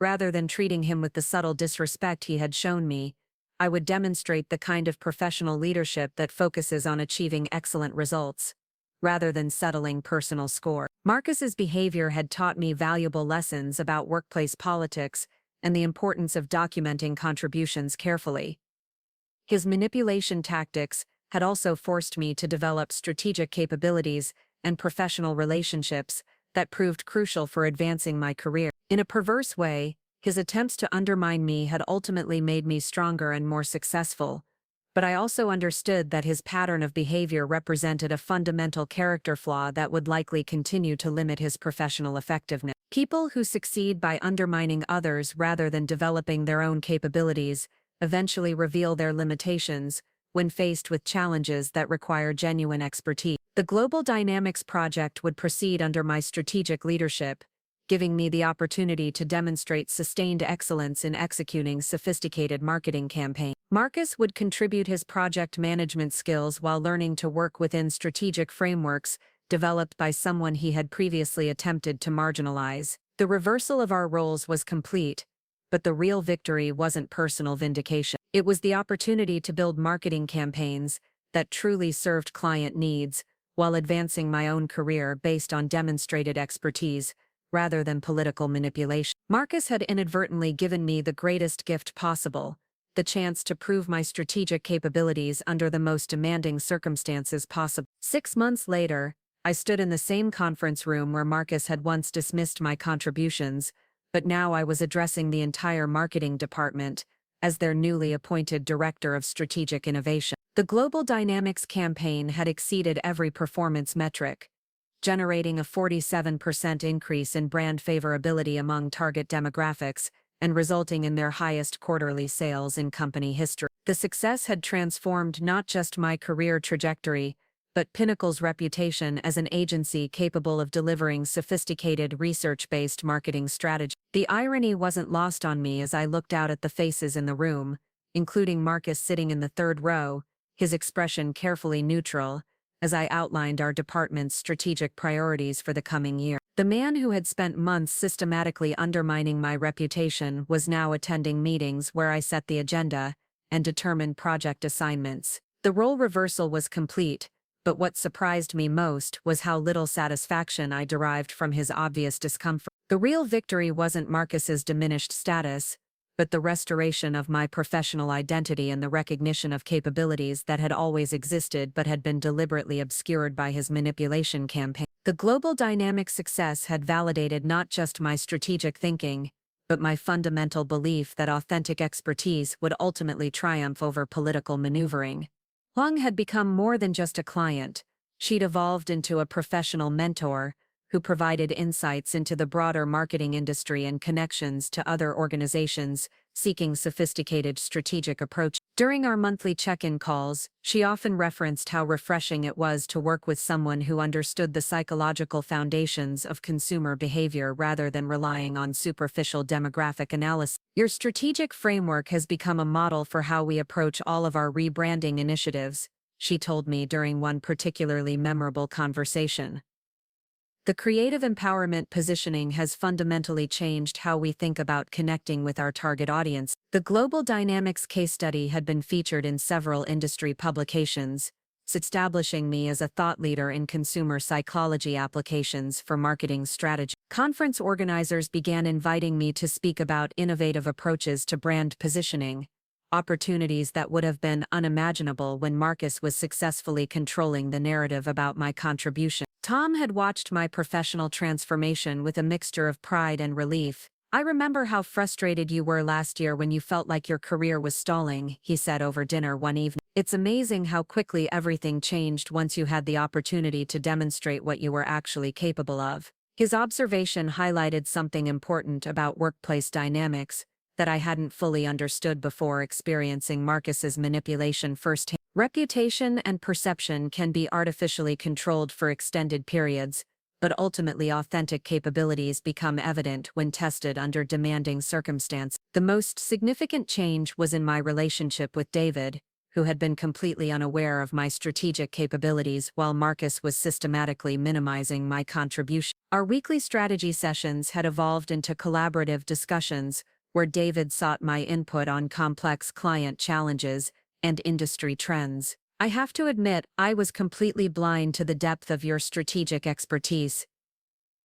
Rather than treating him with the subtle disrespect he had shown me, I would demonstrate the kind of professional leadership that focuses on achieving excellent results, rather than settling personal score. Marcus's behavior had taught me valuable lessons about workplace politics and the importance of documenting contributions carefully. His manipulation tactics had also forced me to develop strategic capabilities and professional relationships that proved crucial for advancing my career. In a perverse way, his attempts to undermine me had ultimately made me stronger and more successful, but I also understood that his pattern of behavior represented a fundamental character flaw that would likely continue to limit his professional effectiveness. People who succeed by undermining others rather than developing their own capabilities eventually reveal their limitations when faced with challenges that require genuine expertise. The Global Dynamics project would proceed under my strategic leadership, giving me the opportunity to demonstrate sustained excellence in executing sophisticated marketing campaigns. Marcus would contribute his project management skills while learning to work within strategic frameworks developed by someone he had previously attempted to marginalize. The reversal of our roles was complete, but the real victory wasn't personal vindication. It was the opportunity to build marketing campaigns that truly served client needs while advancing my own career based on demonstrated expertise, rather than political manipulation. Marcus had inadvertently given me the greatest gift possible, the chance to prove my strategic capabilities under the most demanding circumstances possible. 6 months later, I stood in the same conference room where Marcus had once dismissed my contributions, but now I was addressing the entire marketing department as their newly appointed Director of Strategic Innovation. The Global Dynamics campaign had exceeded every performance metric, generating a 47% increase in brand favorability among target demographics and resulting in their highest quarterly sales in company history. The success had transformed not just my career trajectory, but Pinnacle's reputation as an agency capable of delivering sophisticated research-based marketing strategy. The irony wasn't lost on me as I looked out at the faces in the room, including Marcus sitting in the third row, his expression carefully neutral, as I outlined our department's strategic priorities for the coming year. The man who had spent months systematically undermining my reputation was now attending meetings where I set the agenda and determined project assignments. The role reversal was complete, but what surprised me most was how little satisfaction I derived from his obvious discomfort. The real victory wasn't Marcus's diminished status, but the restoration of my professional identity and the recognition of capabilities that had always existed but had been deliberately obscured by his manipulation campaign. The global dynamic success had validated not just my strategic thinking, but my fundamental belief that authentic expertise would ultimately triumph over political maneuvering. Huang had become more than just a client. She'd evolved into a professional mentor who provided insights into the broader marketing industry and connections to other organizations seeking sophisticated strategic approach. During our monthly check-in calls, she often referenced how refreshing it was to work with someone who understood the psychological foundations of consumer behavior rather than relying on superficial demographic analysis. Your strategic framework has become a model for how we approach all of our rebranding initiatives, she told me during one particularly memorable conversation. The creative empowerment positioning has fundamentally changed how we think about connecting with our target audience. The Global Dynamics case study had been featured in several industry publications, establishing me as a thought leader in consumer psychology applications for marketing strategy. Conference organizers began inviting me to speak about innovative approaches to brand positioning, opportunities that would have been unimaginable when Marcus was successfully controlling the narrative about my contribution. Tom had watched my professional transformation with a mixture of pride and relief. "I remember how frustrated you were last year when you felt like your career was stalling," he said over dinner one evening. "It's amazing how quickly everything changed once you had the opportunity to demonstrate what you were actually capable of." His observation highlighted something important about workplace dynamics that I hadn't fully understood before experiencing Marcus's manipulation firsthand. Reputation and perception can be artificially controlled for extended periods, but ultimately authentic capabilities become evident when tested under demanding circumstances. The most significant change was in my relationship with David, who had been completely unaware of my strategic capabilities while Marcus was systematically minimizing my contribution. Our weekly strategy sessions had evolved into collaborative discussions where David sought my input on complex client challenges and industry trends. "I have to admit, I was completely blind to the depth of your strategic expertise,"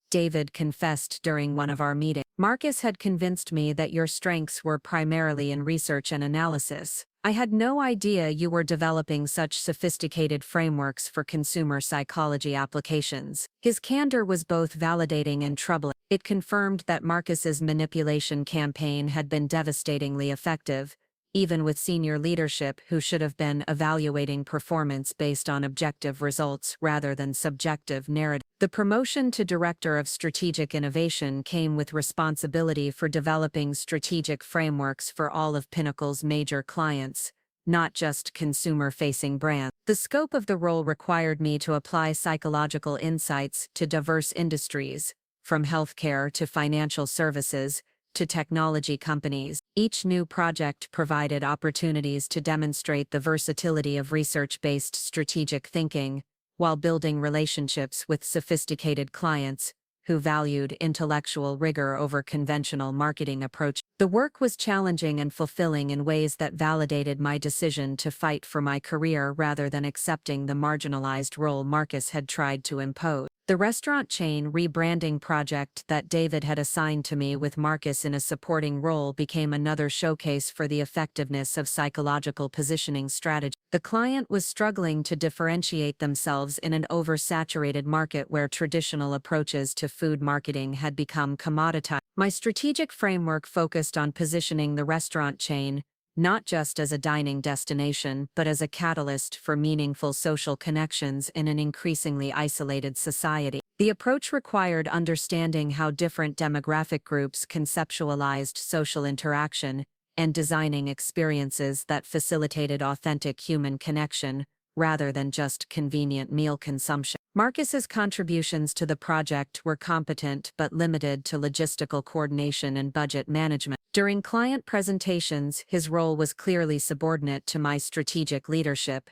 David confessed during one of our meetings. "Marcus had convinced me that your strengths were primarily in research and analysis. I had no idea you were developing such sophisticated frameworks for consumer psychology applications." His candor was both validating and troubling. It confirmed that Marcus's manipulation campaign had been devastatingly effective, even with senior leadership who should have been evaluating performance based on objective results rather than subjective narrative. The promotion to Director of Strategic Innovation came with responsibility for developing strategic frameworks for all of Pinnacle's major clients, not just consumer-facing brands. The scope of the role required me to apply psychological insights to diverse industries, from healthcare to financial services, to technology companies. Each new project provided opportunities to demonstrate the versatility of research-based strategic thinking, while building relationships with sophisticated clients who valued intellectual rigor over conventional marketing approaches. The work was challenging and fulfilling in ways that validated my decision to fight for my career rather than accepting the marginalized role Marcus had tried to impose. The restaurant chain rebranding project that David had assigned to me with Marcus in a supporting role became another showcase for the effectiveness of psychological positioning strategy. The client was struggling to differentiate themselves in an oversaturated market where traditional approaches to food marketing had become commoditized. My strategic framework focused on positioning the restaurant chain not just as a dining destination but as a catalyst for meaningful social connections in an increasingly isolated society. The approach required understanding how different demographic groups conceptualized social interaction and designing experiences that facilitated authentic human connection rather than just convenient meal consumption. Marcus's contributions to the project were competent but limited to logistical coordination and budget management. During client presentations, his role was clearly subordinate to my strategic leadership,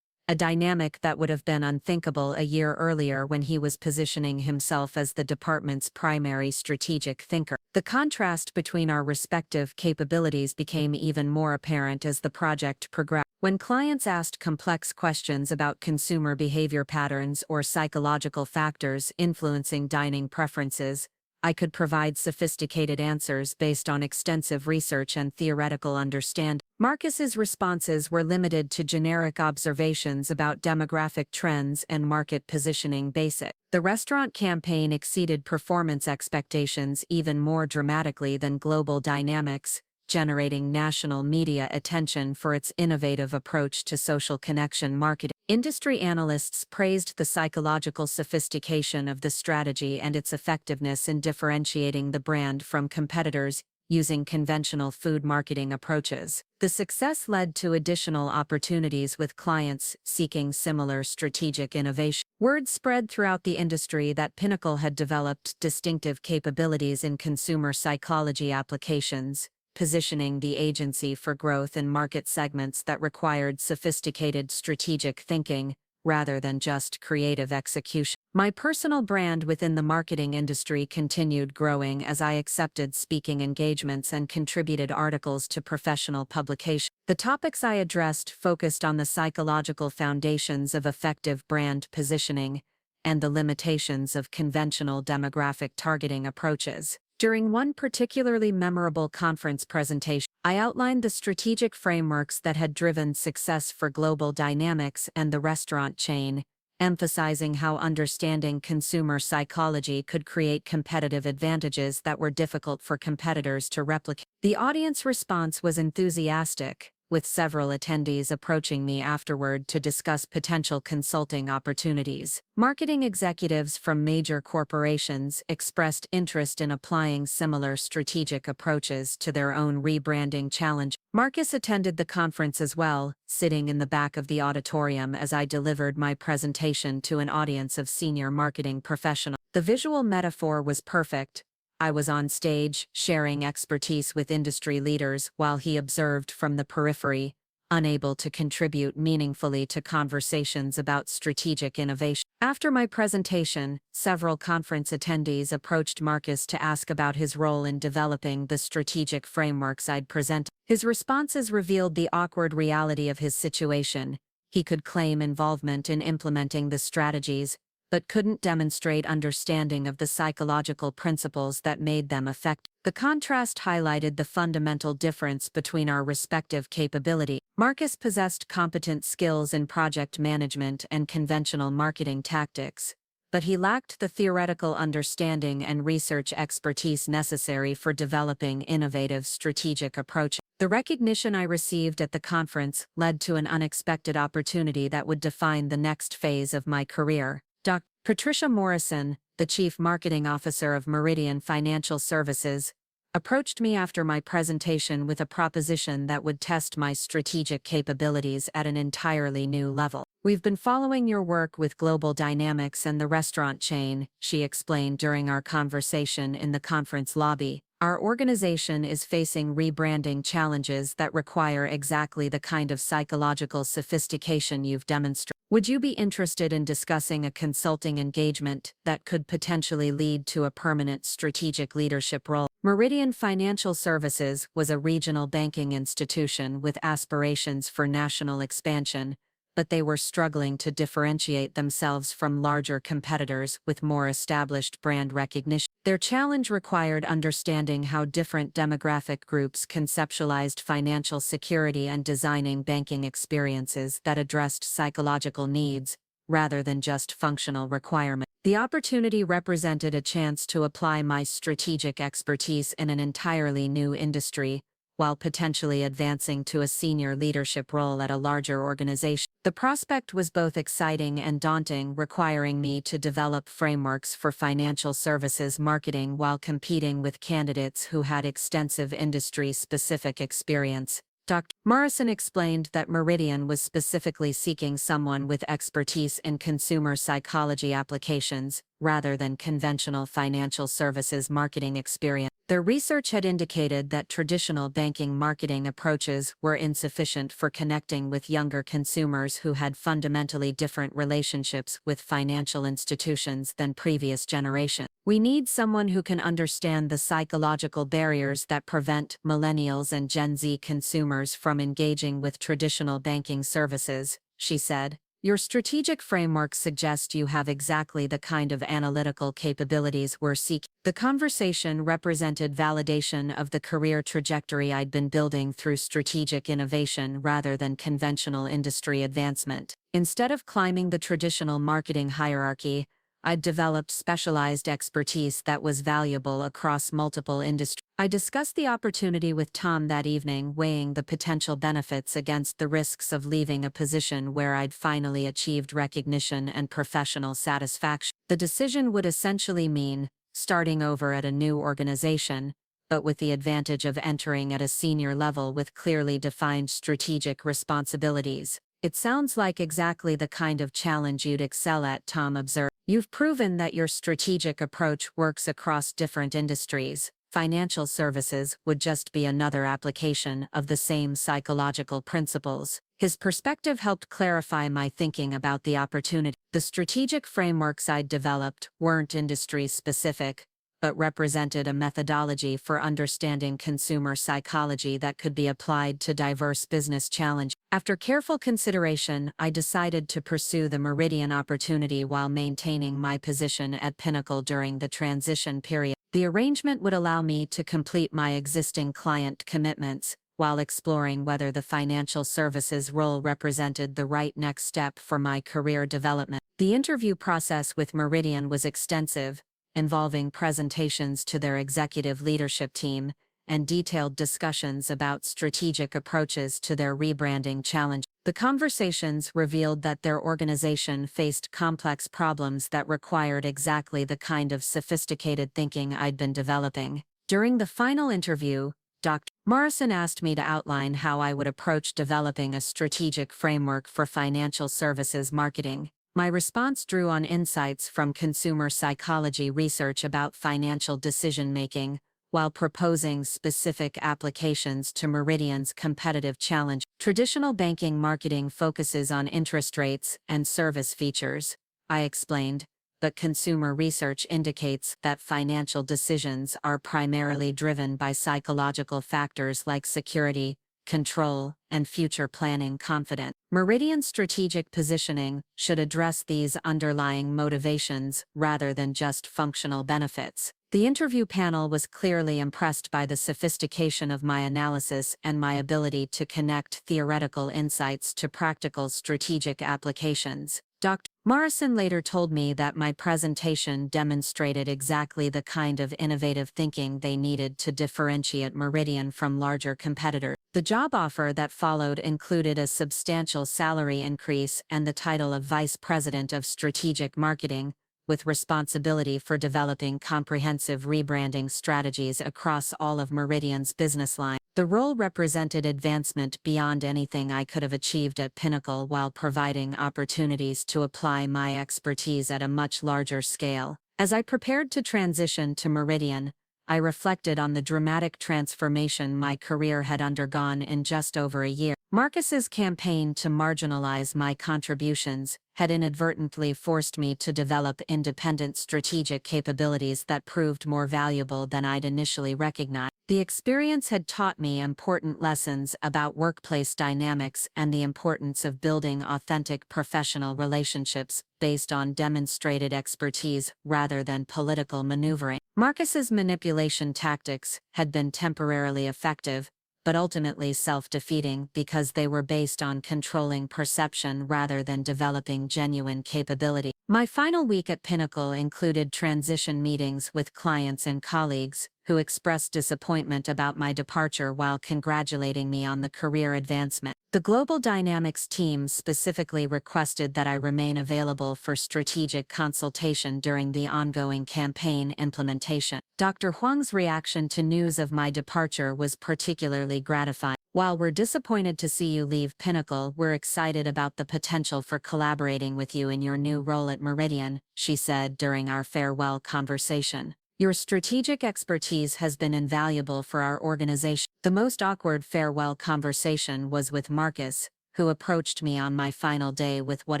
a dynamic that would have been unthinkable a year earlier when he was positioning himself as the department's primary strategic thinker. The contrast between our respective capabilities became even more apparent as the project progressed. When clients asked complex questions about consumer behavior patterns or psychological factors influencing dining preferences, I could provide sophisticated answers based on extensive research and theoretical understanding. Marcus's responses were limited to generic observations about demographic trends and market positioning basic. The restaurant campaign exceeded performance expectations even more dramatically than global dynamics, generating national media attention for its innovative approach to social connection marketing. Industry analysts praised the psychological sophistication of the strategy and its effectiveness in differentiating the brand from competitors using conventional food marketing approaches. The success led to additional opportunities with clients seeking similar strategic innovation. Word spread throughout the industry that Pinnacle had developed distinctive capabilities in consumer psychology applications, positioning the agency for growth in market segments that required sophisticated strategic thinking, rather than just creative execution. My personal brand within the marketing industry continued growing as I accepted speaking engagements and contributed articles to professional publications. The topics I addressed focused on the psychological foundations of effective brand positioning and the limitations of conventional demographic targeting approaches. During one particularly memorable conference presentation, I outlined the strategic frameworks that had driven success for Global Dynamics and the restaurant chain, emphasizing how understanding consumer psychology could create competitive advantages that were difficult for competitors to replicate. The audience response was enthusiastic, with several attendees approaching me afterward to discuss potential consulting opportunities. Marketing executives from major corporations expressed interest in applying similar strategic approaches to their own rebranding challenge. Marcus attended the conference as well, sitting in the back of the auditorium as I delivered my presentation to an audience of senior marketing professionals. The visual metaphor was perfect. I was on stage, sharing expertise with industry leaders while he observed from the periphery, unable to contribute meaningfully to conversations about strategic innovation. After my presentation, several conference attendees approached Marcus to ask about his role in developing the strategic frameworks I'd presented. His responses revealed the awkward reality of his situation. He could claim involvement in implementing the strategies, but couldn't demonstrate understanding of the psychological principles that made them effective. The contrast highlighted the fundamental difference between our respective capabilities. Marcus possessed competent skills in project management and conventional marketing tactics, but he lacked the theoretical understanding and research expertise necessary for developing innovative strategic approaches. The recognition I received at the conference led to an unexpected opportunity that would define the next phase of my career. Dr. Patricia Morrison, the Chief Marketing Officer of Meridian Financial Services, approached me after my presentation with a proposition that would test my strategic capabilities at an entirely new level. "We've been following your work with Global Dynamics and the restaurant chain," she explained during our conversation in the conference lobby. "Our organization is facing rebranding challenges that require exactly the kind of psychological sophistication you've demonstrated. Would you be interested in discussing a consulting engagement that could potentially lead to a permanent strategic leadership role?" Meridian Financial Services was a regional banking institution with aspirations for national expansion, but they were struggling to differentiate themselves from larger competitors with more established brand recognition. Their challenge required understanding how different demographic groups conceptualized financial security and designing banking experiences that addressed psychological needs, rather than just functional requirements. The opportunity represented a chance to apply my strategic expertise in an entirely new industry, while potentially advancing to a senior leadership role at a larger organization. The prospect was both exciting and daunting, requiring me to develop frameworks for financial services marketing while competing with candidates who had extensive industry-specific experience. Dr. Morrison explained that Meridian was specifically seeking someone with expertise in consumer psychology applications, rather than conventional financial services marketing experience. Their research had indicated that traditional banking marketing approaches were insufficient for connecting with younger consumers who had fundamentally different relationships with financial institutions than previous generations. We need someone who can understand the psychological barriers that prevent millennials and Gen Z consumers from engaging with traditional banking services, she said. Your strategic framework suggests you have exactly the kind of analytical capabilities we're seeking. The conversation represented validation of the career trajectory I'd been building through strategic innovation rather than conventional industry advancement. Instead of climbing the traditional marketing hierarchy, I'd developed specialized expertise that was valuable across multiple industries. I discussed the opportunity with Tom that evening, weighing the potential benefits against the risks of leaving a position where I'd finally achieved recognition and professional satisfaction. The decision would essentially mean starting over at a new organization, but with the advantage of entering at a senior level with clearly defined strategic responsibilities. It sounds like exactly the kind of challenge you'd excel at, Tom observed. You've proven that your strategic approach works across different industries. Financial services would just be another application of the same psychological principles. His perspective helped clarify my thinking about the opportunity. The strategic frameworks I'd developed weren't industry-specific, but represented a methodology for understanding consumer psychology that could be applied to diverse business challenges. After careful consideration, I decided to pursue the Meridian opportunity while maintaining my position at Pinnacle during the transition period. The arrangement would allow me to complete my existing client commitments, while exploring whether the financial services role represented the right next step for my career development. The interview process with Meridian was extensive, involving presentations to their executive leadership team, and detailed discussions about strategic approaches to their rebranding challenge. The conversations revealed that their organization faced complex problems that required exactly the kind of sophisticated thinking I'd been developing. During the final interview, Dr. Morrison asked me to outline how I would approach developing a strategic framework for financial services marketing. My response drew on insights from consumer psychology research about financial decision-making, while proposing specific applications to Meridian's competitive challenge. Traditional banking marketing focuses on interest rates and service features, I explained, but consumer research indicates that financial decisions are primarily driven by psychological factors like security, control, and future planning confidence. Meridian's strategic positioning should address these underlying motivations rather than just functional benefits. The interview panel was clearly impressed by the sophistication of my analysis and my ability to connect theoretical insights to practical strategic applications. Dr. Morrison later told me that my presentation demonstrated exactly the kind of innovative thinking they needed to differentiate Meridian from larger competitors. The job offer that followed included a substantial salary increase and the title of Vice President of Strategic Marketing, with responsibility for developing comprehensive rebranding strategies across all of Meridian's business lines. The role represented advancement beyond anything I could have achieved at Pinnacle while providing opportunities to apply my expertise at a much larger scale. As I prepared to transition to Meridian, I reflected on the dramatic transformation my career had undergone in just over a year. Marcus's campaign to marginalize my contributions had inadvertently forced me to develop independent strategic capabilities that proved more valuable than I'd initially recognized. The experience had taught me important lessons about workplace dynamics and the importance of building authentic professional relationships based on demonstrated expertise rather than political maneuvering. Marcus's manipulation tactics had been temporarily effective, but ultimately self-defeating because they were based on controlling perception rather than developing genuine capability. My final week at Pinnacle included transition meetings with clients and colleagues who expressed disappointment about my departure while congratulating me on the career advancement. The Global Dynamics team specifically requested that I remain available for strategic consultation during the ongoing campaign implementation. Dr. Huang's reaction to news of my departure was particularly gratifying. While we're disappointed to see you leave Pinnacle, we're excited about the potential for collaborating with you in your new role at Meridian, she said during our farewell conversation. Your strategic expertise has been invaluable for our organization. The most awkward farewell conversation was with Marcus, who approached me on my final day with what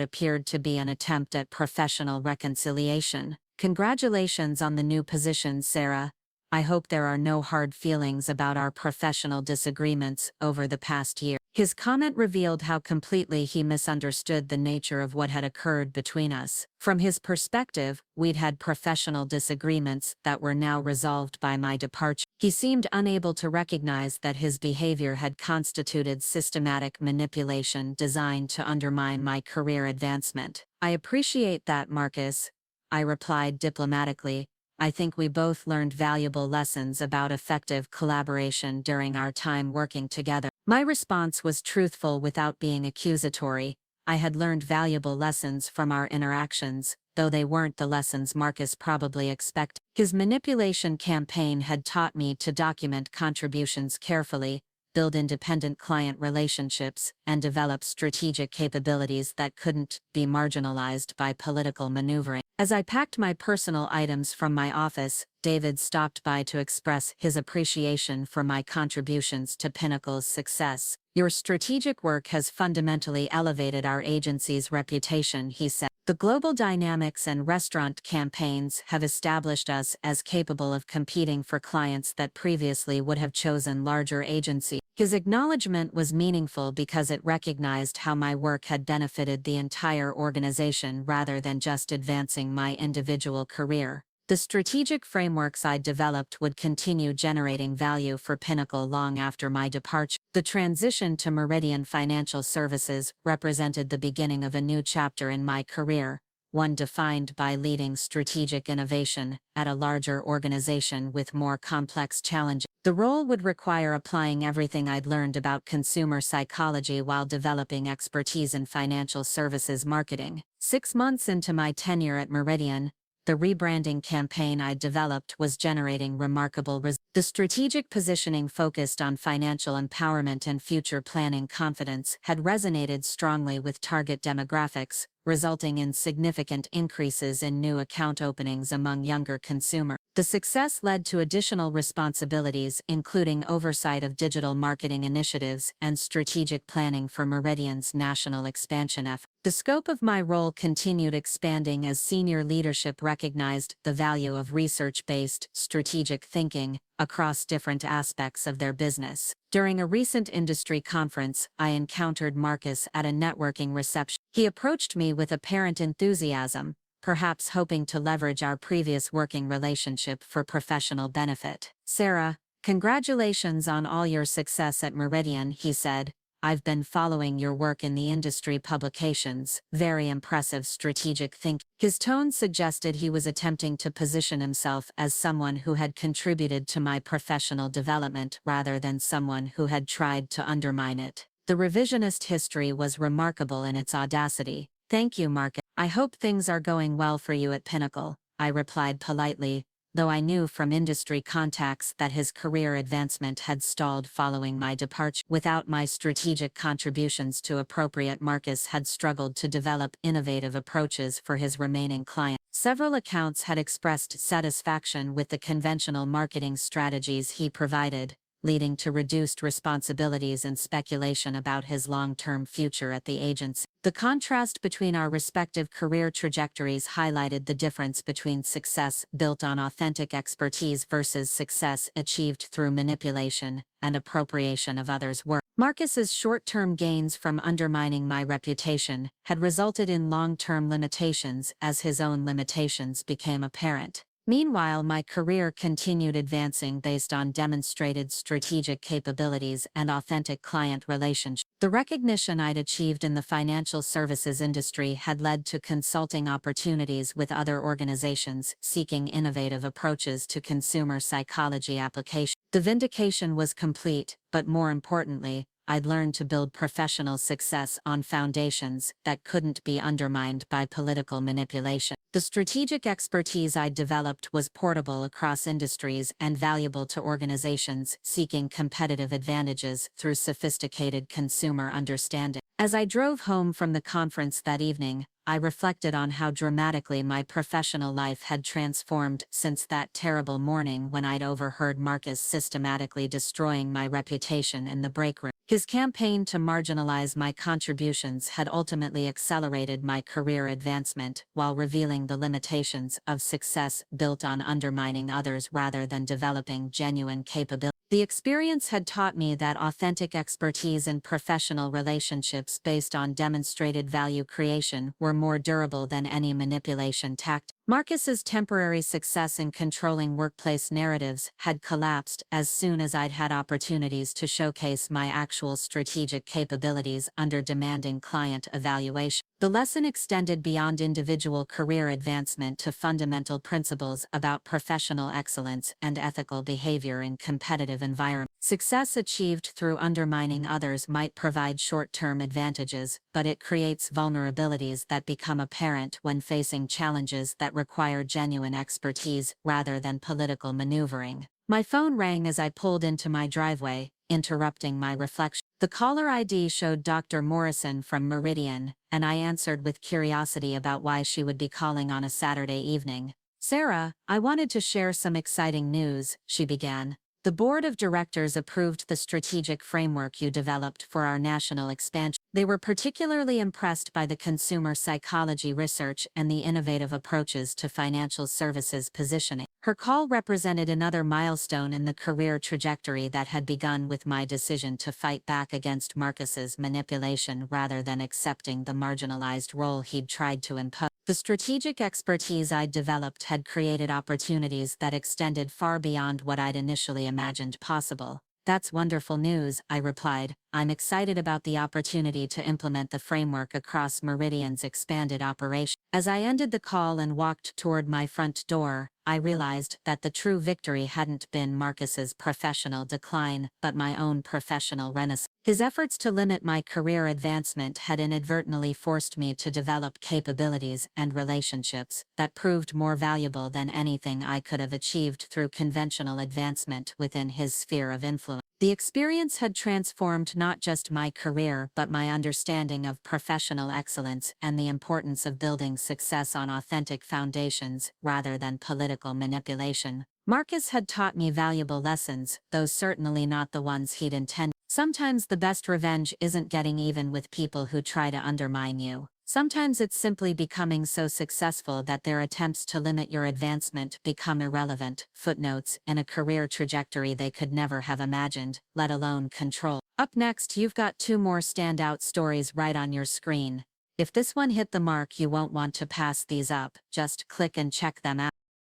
appeared to be an attempt at professional reconciliation. Congratulations on the new position, Sarah. I hope there are no hard feelings about our professional disagreements over the past year. His comment revealed how completely he misunderstood the nature of what had occurred between us. From his perspective, we'd had professional disagreements that were now resolved by my departure. He seemed unable to recognize that his behavior had constituted systematic manipulation designed to undermine my career advancement. I appreciate that, Marcus, I replied diplomatically. I think we both learned valuable lessons about effective collaboration during our time working together. My response was truthful without being accusatory. I had learned valuable lessons from our interactions, though they weren't the lessons Marcus probably expected. His manipulation campaign had taught me to document contributions carefully, build independent client relationships, and develop strategic capabilities that couldn't be marginalized by political maneuvering. As I packed my personal items from my office, David stopped by to express his appreciation for my contributions to Pinnacle's success. Your strategic work has fundamentally elevated our agency's reputation, he said. The global dynamics and restaurant campaigns have established us as capable of competing for clients that previously would have chosen larger agencies. His acknowledgement was meaningful because it recognized how my work had benefited the entire organization rather than just advancing my individual career. The strategic frameworks I developed would continue generating value for Pinnacle long after my departure. The transition to Meridian Financial Services represented the beginning of a new chapter in my career, one defined by leading strategic innovation at a larger organization with more complex challenges. The role would require applying everything I'd learned about consumer psychology while developing expertise in financial services marketing. 6 months into my tenure at Meridian, the rebranding campaign I developed was generating remarkable results. The strategic positioning focused on financial empowerment and future planning confidence had resonated strongly with target demographics, resulting in significant increases in new account openings among younger consumers. The success led to additional responsibilities, including oversight of digital marketing initiatives and strategic planning for Meridian's national expansion effort. The scope of my role continued expanding as senior leadership recognized the value of research-based, strategic thinking across different aspects of their business. During a recent industry conference, I encountered Marcus at a networking reception. He approached me with apparent enthusiasm, perhaps hoping to leverage our previous working relationship for professional benefit. Sarah, congratulations on all your success at Meridian, he said. I've been following your work in the industry publications. Very impressive strategic thinking. His tone suggested he was attempting to position himself as someone who had contributed to my professional development rather than someone who had tried to undermine it. The revisionist history was remarkable in its audacity. Thank you, Marcus. I hope things are going well for you at Pinnacle, I replied politely, though I knew from industry contacts that his career advancement had stalled following my departure. Without my strategic contributions to appropriate, Marcus had struggled to develop innovative approaches for his remaining clients. Several accounts had expressed satisfaction with the conventional marketing strategies he provided, leading to reduced responsibilities and speculation about his long-term future at the agency. The contrast between our respective career trajectories highlighted the difference between success built on authentic expertise versus success achieved through manipulation and appropriation of others' work. Marcus's short-term gains from undermining my reputation had resulted in long-term limitations as his own limitations became apparent. Meanwhile, my career continued advancing based on demonstrated strategic capabilities and authentic client relationships. The recognition I'd achieved in the financial services industry had led to consulting opportunities with other organizations seeking innovative approaches to consumer psychology application. The vindication was complete, but more importantly, I'd learned to build professional success on foundations that couldn't be undermined by political manipulation. The strategic expertise I developed was portable across industries and valuable to organizations seeking competitive advantages through sophisticated consumer understanding. As I drove home from the conference that evening, I reflected on how dramatically my professional life had transformed since that terrible morning when I'd overheard Marcus systematically destroying my reputation in the break room. His campaign to marginalize my contributions had ultimately accelerated my career advancement while revealing the limitations of success built on undermining others rather than developing genuine capability. The experience had taught me that authentic expertise in professional relationships based on demonstrated value creation were more durable than any manipulation tactic. Marcus's temporary success in controlling workplace narratives had collapsed as soon as I'd had opportunities to showcase my actual strategic capabilities under demanding client evaluation. The lesson extended beyond individual career advancement to fundamental principles about professional excellence and ethical behavior in competitive environments. Success achieved through undermining others might provide short-term advantages, but it creates vulnerabilities that become apparent when facing challenges that require genuine expertise rather than political maneuvering. My phone rang as I pulled into my driveway, interrupting my reflection. The caller ID showed Dr. Morrison from Meridian, and I answered with curiosity about why she would be calling on a Saturday evening. "Sarah, I wanted to share some exciting news," she began. "The board of directors approved the strategic framework you developed for our national expansion. They were particularly impressed by the consumer psychology research and the innovative approaches to financial services positioning." Her call represented another milestone in the career trajectory that had begun with my decision to fight back against Marcus's manipulation rather than accepting the marginalized role he'd tried to impose. The strategic expertise I'd developed had created opportunities that extended far beyond what I'd initially imagined possible. "That's wonderful news," I replied. "I'm excited about the opportunity to implement the framework across Meridian's expanded operation." As I ended the call and walked toward my front door, I realized that the true victory hadn't been Marcus's professional decline, but my own professional renaissance. His efforts to limit my career advancement had inadvertently forced me to develop capabilities and relationships that proved more valuable than anything I could have achieved through conventional advancement within his sphere of influence. The experience had transformed not just my career but my understanding of professional excellence and the importance of building success on authentic foundations rather than political manipulation. Marcus had taught me valuable lessons, though certainly not the ones he'd intended. Sometimes the best revenge isn't getting even with people who try to undermine you. Sometimes it's simply becoming so successful that their attempts to limit your advancement become irrelevant, footnotes in a career trajectory they could never have imagined, let alone control. Up next, you've got two more standout stories right on your screen. If this one hit the mark, you won't want to pass these up, just click and check them out.